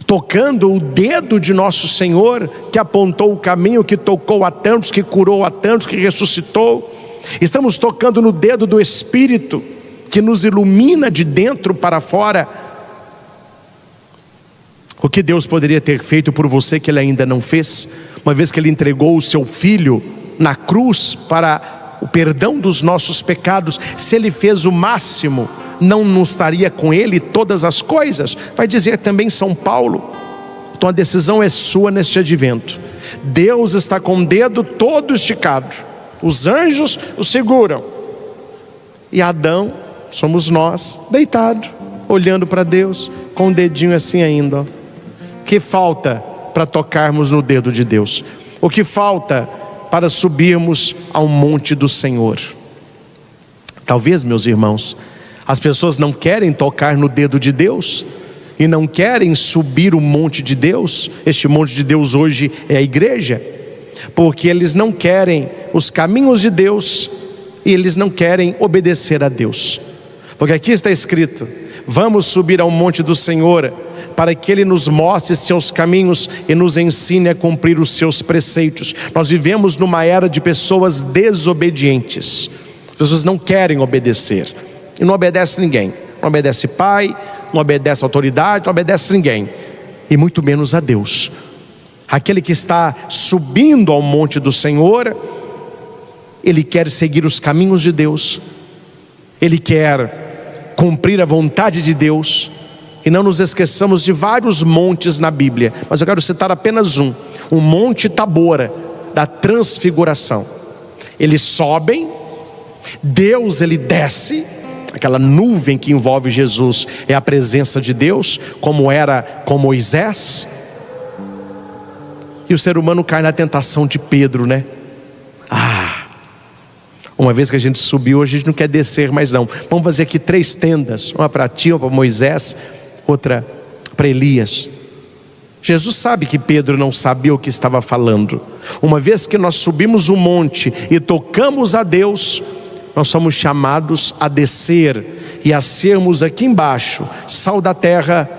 Speaker 1: tocando o dedo de nosso Senhor, que apontou o caminho, que tocou a tantos, que curou a tantos, que ressuscitou. Estamos tocando no dedo do Espírito, que nos ilumina de dentro para fora. O que Deus poderia ter feito por você que Ele ainda não fez, uma vez que Ele entregou o seu Filho na cruz para o perdão dos nossos pecados? Se Ele fez o máximo, não nos estaria com Ele todas as coisas? Vai dizer também São Paulo. Então a decisão é sua neste advento. Deus está com o dedo todo esticado, os anjos o seguram, e Adão, somos nós, deitado, olhando para Deus, com o dedinho assim ainda. O que falta para tocarmos no dedo de Deus? O que falta para subirmos ao monte do Senhor? Talvez, meus irmãos, as pessoas não querem tocar no dedo de Deus e não querem subir o monte de Deus. Este monte de Deus hoje é a igreja, porque eles não querem os caminhos de Deus e eles não querem obedecer a Deus. Porque aqui está escrito: vamos subir ao monte do Senhor, para que Ele nos mostre seus caminhos e nos ensine a cumprir os seus preceitos. Nós vivemos numa era de pessoas desobedientes. As pessoas não querem obedecer, e não obedece ninguém. Não obedece pai, não obedece autoridade, não obedece ninguém, e muito menos a Deus. Aquele que está subindo ao monte do Senhor, ele quer seguir os caminhos de Deus, ele quer cumprir a vontade de Deus. E não nos esqueçamos de vários montes na Bíblia, mas eu quero citar apenas um: o Monte Tabor, da transfiguração. Eles sobem, Deus ele desce, aquela nuvem que envolve Jesus é a presença de Deus, como era com Moisés. E o ser humano cai na tentação de Pedro, né? Uma vez que a gente subiu, a gente não quer descer mais não. Vamos fazer aqui 3 tendas, uma para ti, uma para Moisés, outra para Elias. Jesus sabe que Pedro não sabia o que estava falando. Uma vez que nós subimos o monte e tocamos a Deus, nós somos chamados a descer e a sermos aqui embaixo sal da terra,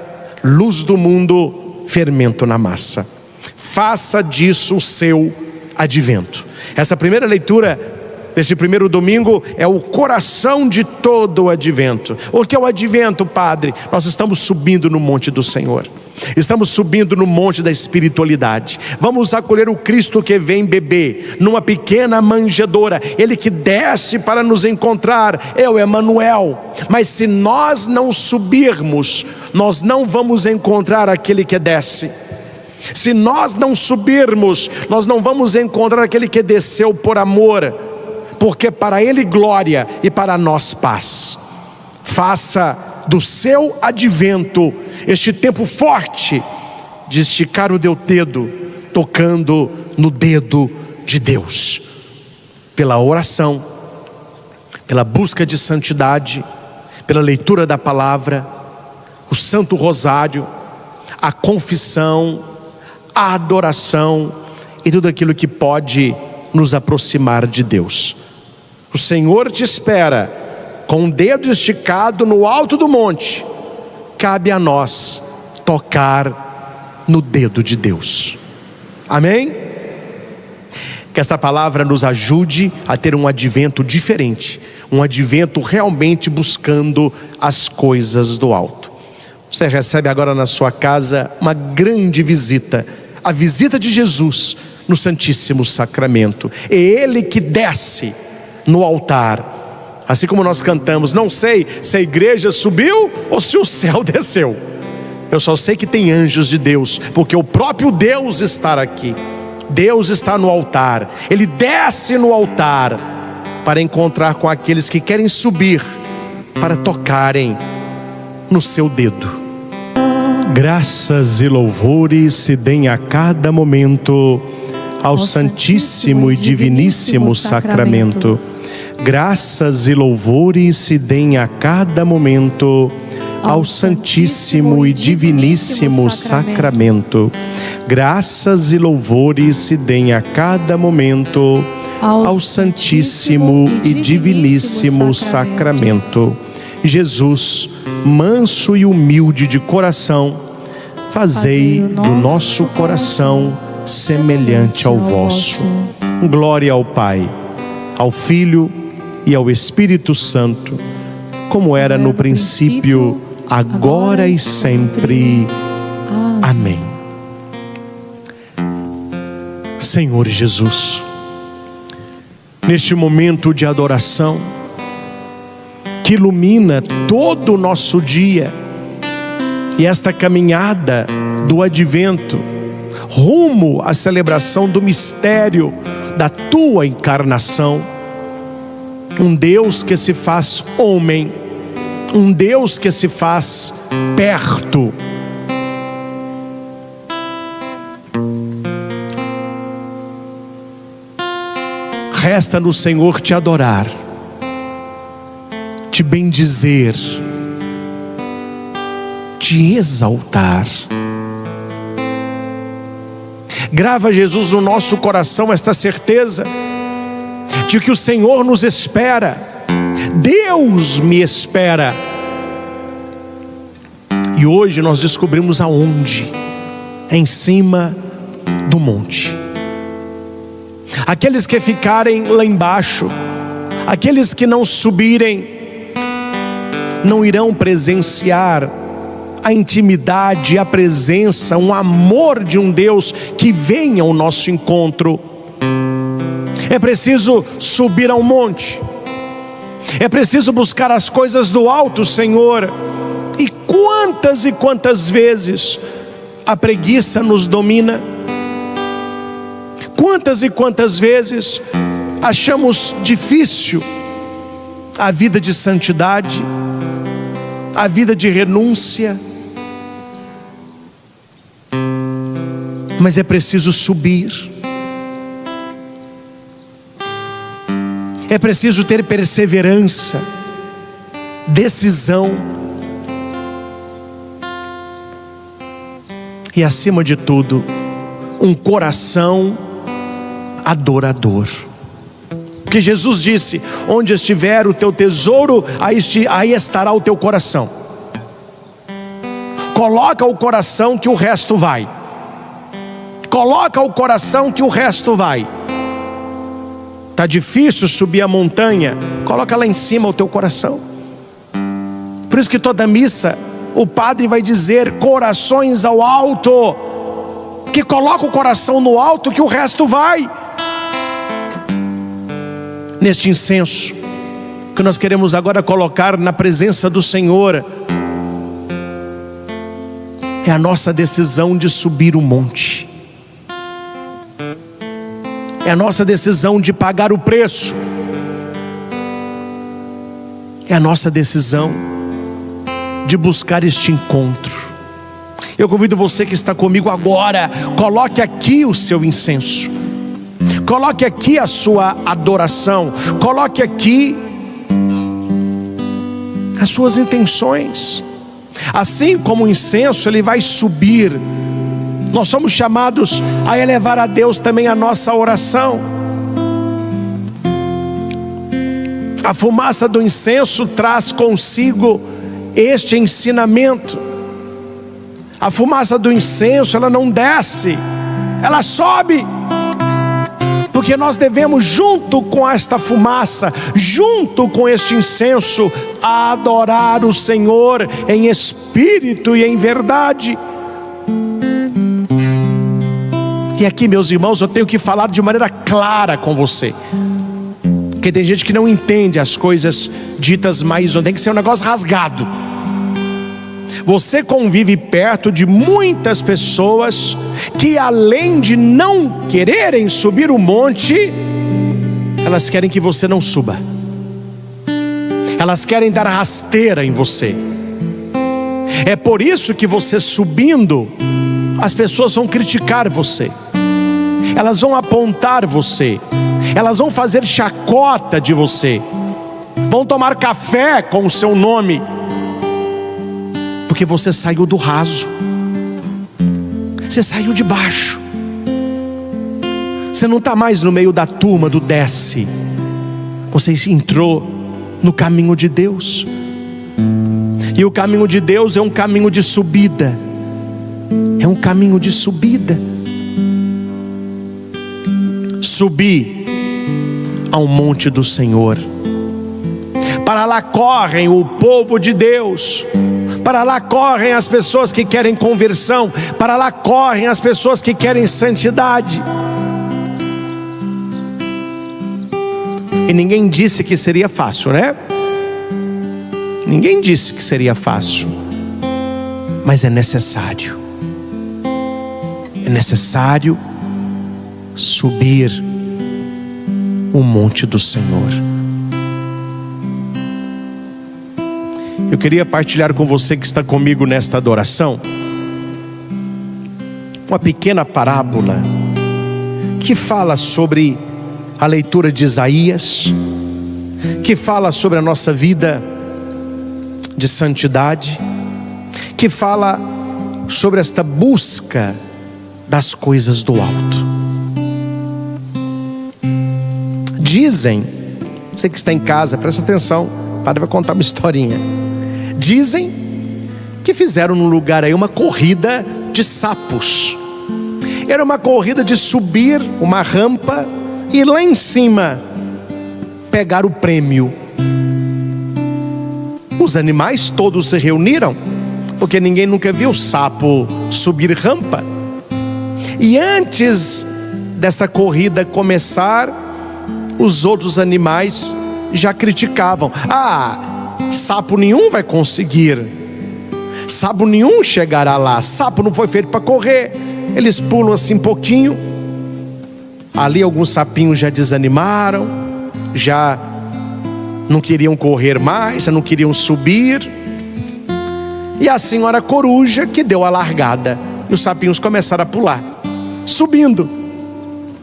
Speaker 1: luz do mundo, fermento na massa. Faça disso o seu advento. Essa primeira leitura desse primeiro domingo é o coração de todo o advento. O que é o advento, Padre? Nós estamos subindo no monte do Senhor. Estamos subindo no monte da espiritualidade. Vamos acolher o Cristo que vem beber numa pequena manjedoura. Ele que desce para nos encontrar, é o Emanuel. Mas se nós não subirmos, nós não vamos encontrar aquele que desce. Se nós não subirmos, nós não vamos encontrar aquele que desceu por amor, porque para ele glória e para nós paz. Faça do seu advento este tempo forte de esticar o teu dedo, tocando no dedo de Deus, pela oração, pela busca de santidade, pela leitura da palavra, o Santo Rosário, a confissão, a adoração e tudo aquilo que pode nos aproximar de Deus. O Senhor te espera com o dedo esticado no alto do monte. Cabe a nós tocar no dedo de Deus. Amém? Que esta palavra nos ajude a ter um advento diferente, um advento realmente buscando as coisas do alto. Você recebe agora na sua casa uma grande visita, a visita de Jesus no Santíssimo Sacramento. É Ele que desce no altar, assim como nós cantamos. Não sei se a igreja subiu ou se o céu desceu. Eu só sei que tem anjos de Deus, porque o próprio Deus está aqui. Deus está no altar. Ele desce no altar para encontrar com aqueles que querem subir, para tocarem no seu dedo. Graças e louvores se deem a cada momento ao Santíssimo e Diviníssimo Sacramento. Graças e louvores se deem a cada momento ao Santíssimo e Diviníssimo Sacramento. Graças e louvores se deem a cada momento ao Santíssimo e Diviníssimo Sacramento. Jesus, manso e humilde de coração, fazei do nosso coração semelhante ao vosso. Glória ao Pai, ao Filho e ao Espírito Santo, como era no princípio, agora e sempre. Amém. Senhor Jesus, neste momento de adoração que ilumina todo o nosso dia e esta caminhada do advento rumo à celebração do mistério da tua encarnação, um Deus que se faz homem, um Deus que se faz perto. Resta-nos, Senhor, te adorar, te bendizer, te exaltar. Grava, Jesus, no nosso coração esta certeza de que o Senhor nos espera. Deus me espera. E hoje nós descobrimos aonde? Em cima do monte. Aqueles que ficarem lá embaixo, aqueles que não subirem, não irão presenciar a intimidade, a presença, um amor de um Deus que vem ao nosso encontro. É preciso subir ao monte, é preciso buscar as coisas do alto, Senhor. E quantas vezes a preguiça nos domina, quantas e quantas vezes achamos difícil a vida de santidade, a vida de renúncia. Mas é preciso subir. É preciso ter perseverança, decisão e, acima de tudo, um coração adorador. Porque Jesus disse: onde estiver o teu tesouro, aí estará o teu coração. Coloca o coração que o resto vai. Coloca o coração que o resto vai. Está difícil subir a montanha? Coloca lá em cima o teu coração. Por isso que toda missa o padre vai dizer: corações ao alto. Que coloca o coração no alto que o resto vai. Neste incenso que nós queremos agora colocar na presença do Senhor, é a nossa decisão de subir o monte. É a nossa decisão de pagar o preço. É a nossa decisão de buscar este encontro. Eu convido você que está comigo agora, coloque aqui o seu incenso, coloque aqui a sua adoração, coloque aqui as suas intenções. Assim como o incenso, ele vai subir, nós somos chamados a elevar a Deus também a nossa oração. A fumaça do incenso traz consigo este ensinamento. A fumaça do incenso, ela não desce, ela sobe. Porque nós devemos, junto com esta fumaça, junto com este incenso, adorar o Senhor em espírito e em verdade. E aqui, meus irmãos, eu tenho que falar de maneira clara com você, porque tem gente que não entende as coisas ditas mais, tem que ser um negócio rasgado. Você convive perto de muitas pessoas que, além de não quererem subir o monte, elas querem que você não suba. Elas querem dar rasteira em você. É por isso que você subindo, as pessoas vão criticar você, elas vão apontar você, elas vão fazer chacota de você, vão tomar café com o seu nome, porque você saiu do raso, você saiu de baixo, você não está mais no meio da turma do desce, você entrou no caminho de Deus. E o caminho de Deus é um caminho de subida. É um caminho de subida. Subir ao monte do Senhor. Para lá correm o povo de Deus. Para lá correm as pessoas que querem conversão. Para lá correm as pessoas que querem santidade. E ninguém disse que seria fácil, né? Ninguém disse que seria fácil, mas é necessário. É necessário subir o monte do Senhor. Eu queria partilhar com você que está comigo nesta adoração uma pequena parábola que fala sobre a leitura de Isaías, que fala sobre a nossa vida de santidade, que fala sobre esta busca das coisas do alto. Dizem, você que está em casa, presta atenção, o padre vai contar uma historinha. Dizem que fizeram num lugar aí uma corrida de sapos. Era uma corrida de subir uma rampa e lá em cima pegar o prêmio. Os animais todos se reuniram, porque ninguém nunca viu sapo subir rampa. E antes desta corrida começar, os outros animais já criticavam: sapo nenhum vai conseguir, sapo nenhum chegará lá, sapo não foi feito para correr. Eles pulam assim um pouquinho, ali alguns sapinhos já desanimaram, já não queriam correr mais, já não queriam subir. E a senhora coruja que deu a largada, e os sapinhos começaram a pular, subindo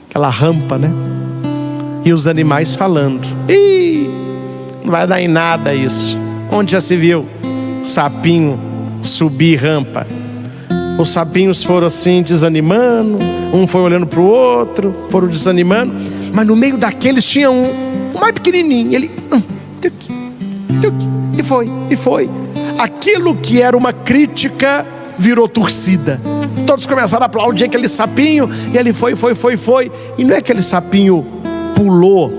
Speaker 1: aquela rampa, né? E os animais falando: ih, não vai dar em nada isso. Onde já se viu sapinho subir rampa? Os sapinhos foram assim desanimando, um foi olhando para o outro, foram desanimando. Mas no meio daqueles tinha um mais pequenininho. Ele e foi. Aquilo que era uma crítica virou torcida. Todos começaram a aplaudir aquele sapinho. E ele foi. E não é aquele sapinho pulou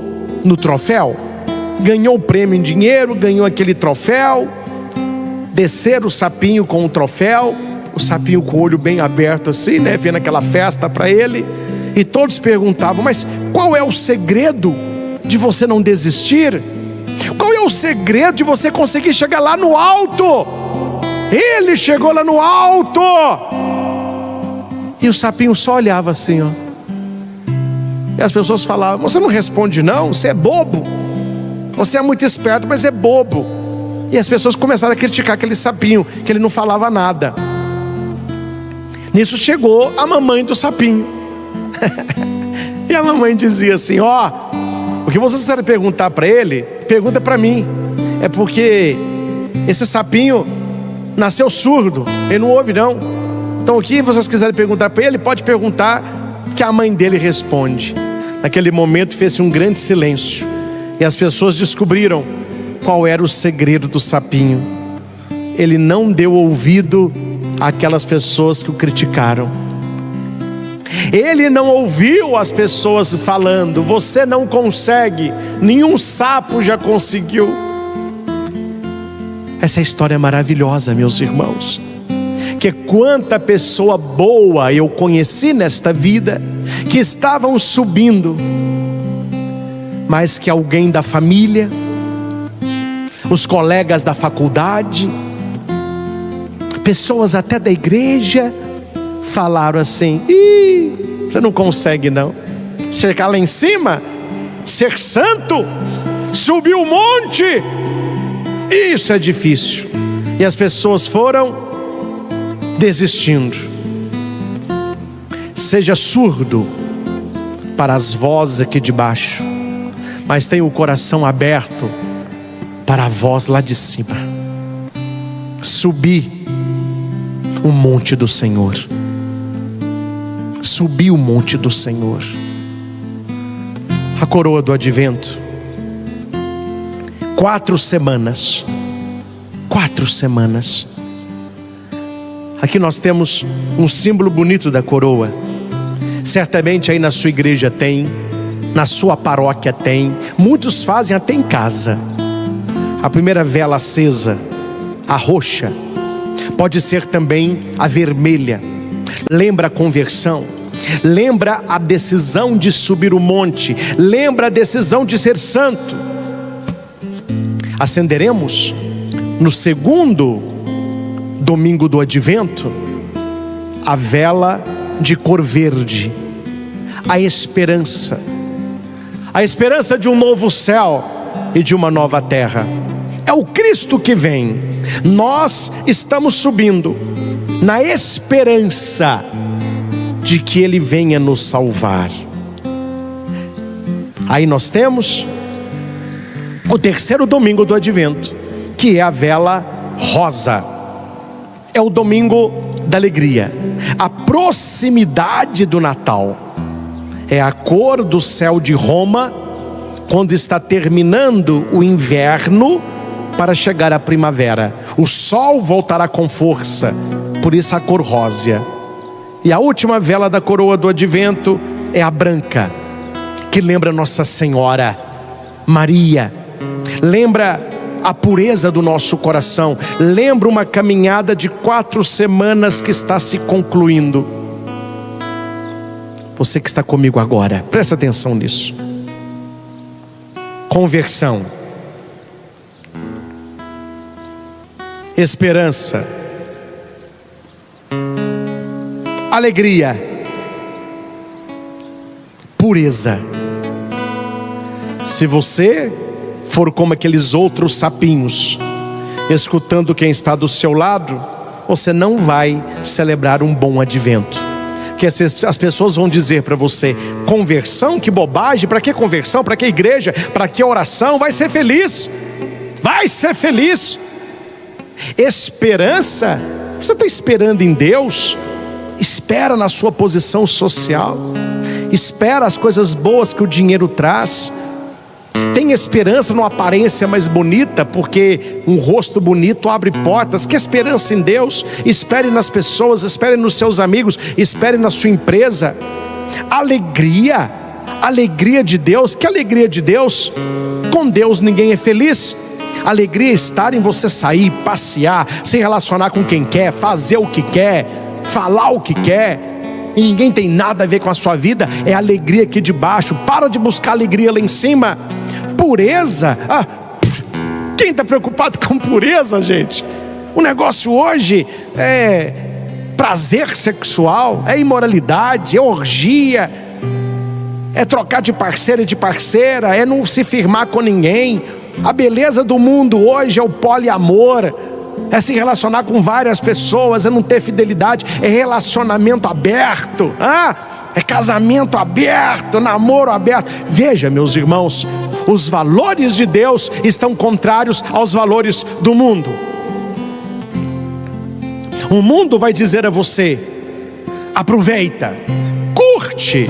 Speaker 1: no troféu? Ganhou o prêmio em dinheiro, ganhou aquele troféu. Desceram o sapinho com o troféu. O sapinho com o olho bem aberto assim, né? Vendo aquela festa para ele. E todos perguntavam: mas qual é o segredo de você não desistir? Qual é o segredo de você conseguir chegar lá no alto? Ele chegou lá no alto. E o sapinho só olhava assim, ó. E as pessoas falavam: você não responde não, você é bobo. Você é muito esperto, mas é bobo. E as pessoas começaram a criticar aquele sapinho, que ele não falava nada. Nisso chegou a mamãe do sapinho. E a mamãe dizia assim: ó, o que vocês quiserem perguntar para ele, pergunta para mim. É porque esse sapinho nasceu surdo, ele não ouve não. Então o que vocês quiserem perguntar para ele, pode perguntar, que a mãe dele responde. Naquele momento fez-se um grande silêncio. E as pessoas descobriram qual era o segredo do sapinho. Ele não deu ouvido àquelas pessoas que o criticaram. Ele não ouviu as pessoas falando: você não consegue, nenhum sapo já conseguiu. Essa história é maravilhosa, meus irmãos. Que quanta pessoa boa eu conheci nesta vida, que estavam subindo, mas que alguém da família, os colegas da faculdade, pessoas até da igreja, falaram assim: ih, você não consegue não, chegar lá em cima, ser santo, subir o monte, isso é difícil. E as pessoas foram desistindo. Seja surdo para as vozes aqui de baixo, mas tenha o coração aberto para a voz lá de cima. Subir o monte do Senhor. Subir o monte do Senhor. A coroa do advento. 4 semanas. 4 semanas. Aqui nós temos um símbolo bonito da coroa. Certamente aí na sua igreja tem, na sua paróquia tem, muitos fazem até em casa. A primeira vela acesa, a roxa, pode ser também a vermelha. Lembra a conversão, lembra a decisão de subir o monte, lembra a decisão de ser santo. Acenderemos no segundo domingo do advento a vela de cor verde, a esperança de um novo céu e de uma nova terra. É o Cristo que vem. Nós estamos subindo na esperança de que Ele venha nos salvar. Aí nós temos o terceiro domingo do advento, que é a vela rosa. É o domingo da alegria, a proximidade do Natal. É a cor do céu de Roma, quando está terminando o inverno para chegar a primavera. O sol voltará com força, por isso a cor rosa. E a última vela da coroa do advento é a branca, que lembra Nossa Senhora Maria, lembra a pureza do nosso coração, lembra uma caminhada de 4 semanas que está se concluindo. Você que está comigo agora, presta atenção nisso. Conversão, esperança, alegria, pureza. Se você for como aqueles outros sapinhos, escutando quem está do seu lado, você não vai celebrar um bom advento. que as pessoas vão dizer para você: conversão? Que bobagem, para que conversão? Para que igreja? Para que oração? Vai ser feliz, vai ser feliz. Esperança? Você está esperando em Deus? Espera na sua posição social, espera as coisas boas que o dinheiro traz. Tem esperança numa aparência mais bonita, porque um rosto bonito abre portas. Que esperança em Deus? Espere nas pessoas, espere nos seus amigos, espere na sua empresa. Alegria, alegria de Deus. Que alegria de Deus? Com Deus ninguém é feliz. Alegria é estar em você sair, passear, se relacionar com quem quer, fazer o que quer, falar o que quer, e ninguém tem nada a ver com a sua vida. É alegria aqui de baixo. Para de buscar alegria lá em cima. Pureza? Quem está preocupado com pureza, gente? O negócio hoje é prazer sexual, é imoralidade, é orgia, é trocar de parceiro e de parceira, é não se firmar com ninguém. A beleza do mundo hoje é o poliamor, é se relacionar com várias pessoas, é não ter fidelidade, é relacionamento aberto, é casamento aberto, namoro aberto. Veja, meus irmãos, os valores de Deus estão contrários aos valores do mundo. O mundo vai dizer a você: aproveita, curte.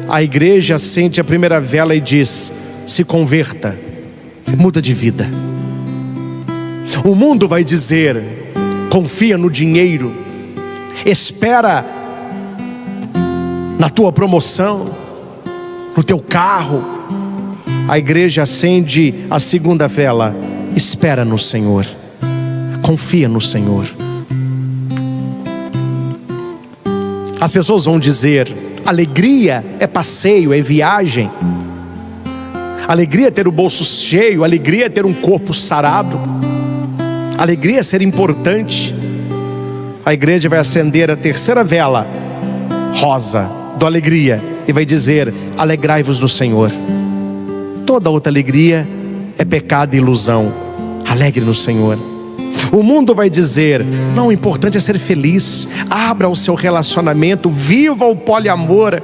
Speaker 1: A igreja acende a primeira vela e diz: se converta, muda de vida. O mundo vai dizer: confia no dinheiro, espera na tua promoção, no teu carro. A igreja acende a segunda vela: espera no Senhor, confia no Senhor. As pessoas vão dizer: alegria é passeio, é viagem. Alegria é ter o bolso cheio, alegria é ter um corpo sarado, alegria é ser importante. A igreja vai acender a terceira vela, rosa, da alegria, e vai dizer: alegrai-vos no Senhor. Toda outra alegria é pecado e ilusão. Alegre no Senhor. O mundo vai dizer: não, o importante é ser feliz. Abra o seu relacionamento, viva o poliamor,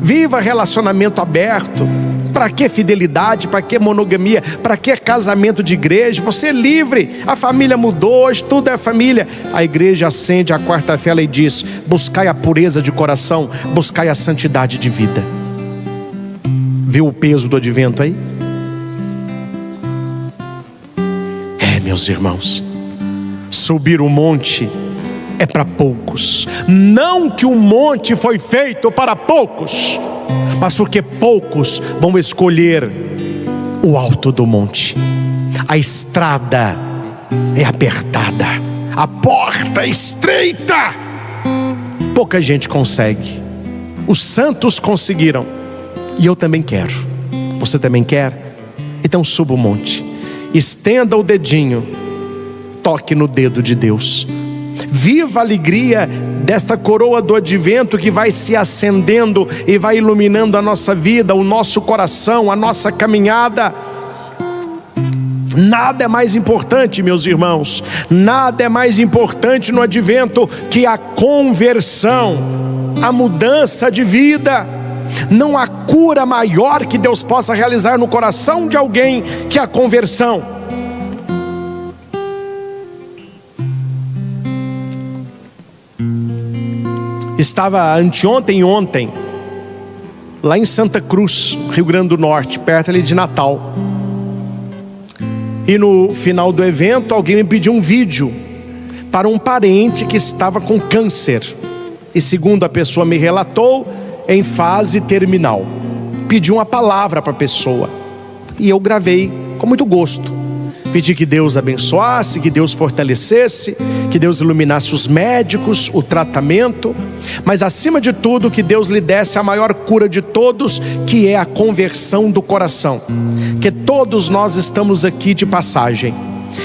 Speaker 1: viva relacionamento aberto. Para que fidelidade? Para que monogamia? Para que casamento de igreja? Você é livre, a família mudou, hoje tudo é família. A igreja acende a quarta vela e diz: buscai a pureza de coração, buscai a santidade de vida. Viu o peso do advento aí? Meus irmãos, subir o monte é para poucos. Não que o monte foi feito para poucos, mas porque poucos vão escolher o alto do monte. A estrada é apertada, a porta é estreita, pouca gente consegue. Os santos conseguiram, e eu também quero. Você também quer? Então suba o monte, estenda o dedinho, toque no dedo de Deus. Viva a alegria desta coroa do advento que vai se acendendo e vai iluminando a nossa vida, o nosso coração, a nossa caminhada. Nada é mais importante, meus irmãos, nada é mais importante no advento que a conversão, a mudança de vida. Não há cura maior que Deus possa realizar no coração de alguém que a conversão. Estava anteontem e ontem lá em Santa Cruz, Rio Grande do Norte, perto ali de Natal. E no final do evento alguém me pediu um vídeo para um parente que estava com câncer. E segundo a pessoa me relatou, em fase terminal. Pedi uma palavra para a pessoa e eu gravei com muito gosto. Pedi que Deus abençoasse, que Deus fortalecesse, que Deus iluminasse os médicos, o tratamento, mas acima de tudo que Deus lhe desse a maior cura de todos, que é a conversão do coração. Que todos nós estamos aqui de passagem,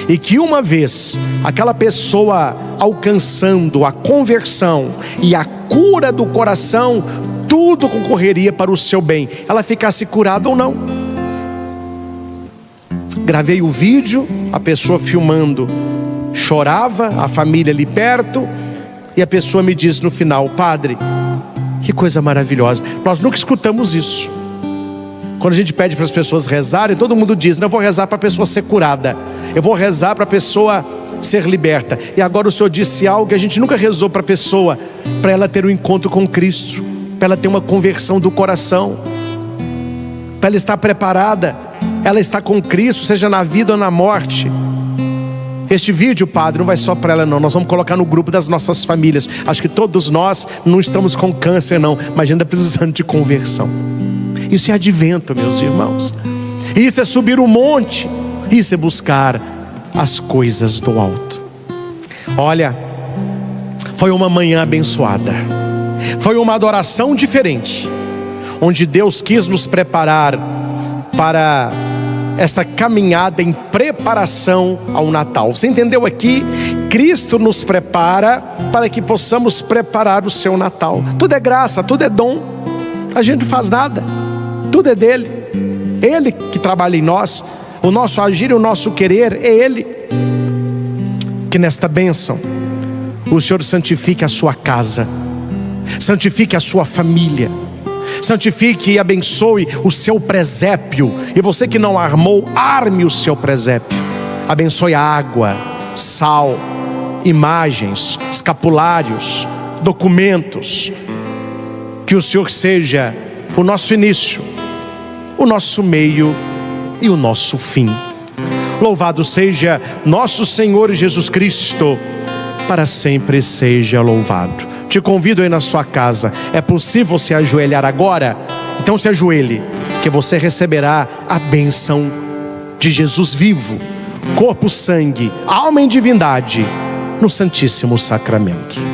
Speaker 1: e que uma vez aquela pessoa alcançando a conversão e a cura do coração, tudo concorreria para o seu bem, ela ficasse curada ou não. Gravei o vídeo, a pessoa filmando chorava, a família ali perto, e a pessoa me diz no final: padre, Que coisa maravilhosa. Nós nunca escutamos isso. Quando a gente pede para as pessoas rezarem, todo mundo diz: não, eu vou rezar para a pessoa ser curada, eu vou rezar para a pessoa ser liberta. E agora o Senhor disse algo que a gente nunca rezou para a pessoa, para ela ter um encontro com Cristo, para ela ter uma conversão do coração, para ela estar preparada, ela está com Cristo, seja na vida ou na morte. Este vídeo, Padre, não vai só para ela não, nós vamos colocar no grupo das nossas famílias. Acho que todos nós não estamos com câncer não, mas ainda precisando de conversão. Isso é advento, meus irmãos. Isso é subir o monte, isso é buscar as coisas do alto. Olha, foi uma manhã abençoada, foi uma adoração diferente, onde Deus quis nos preparar para esta caminhada em preparação ao Natal. Você entendeu aqui? Cristo nos prepara para que possamos preparar o seu Natal. Tudo é graça, tudo é dom. A gente não faz nada, tudo é dele. Ele que trabalha em nós. O nosso agir e o nosso querer é Ele. Que nesta bênção o Senhor santifique a sua casa, santifique a sua família, santifique e abençoe o seu presépio. E você que não armou, arme o seu presépio. Abençoe a água, sal, imagens, escapulários, documentos. Que o Senhor seja o nosso início, o nosso meio e o nosso fim. Louvado seja nosso Senhor Jesus Cristo, para sempre seja louvado. Te convido aí na sua casa. É possível se ajoelhar agora? Então se ajoelhe, que você receberá a bênção de Jesus vivo, corpo, sangue, alma e divindade, no Santíssimo Sacramento.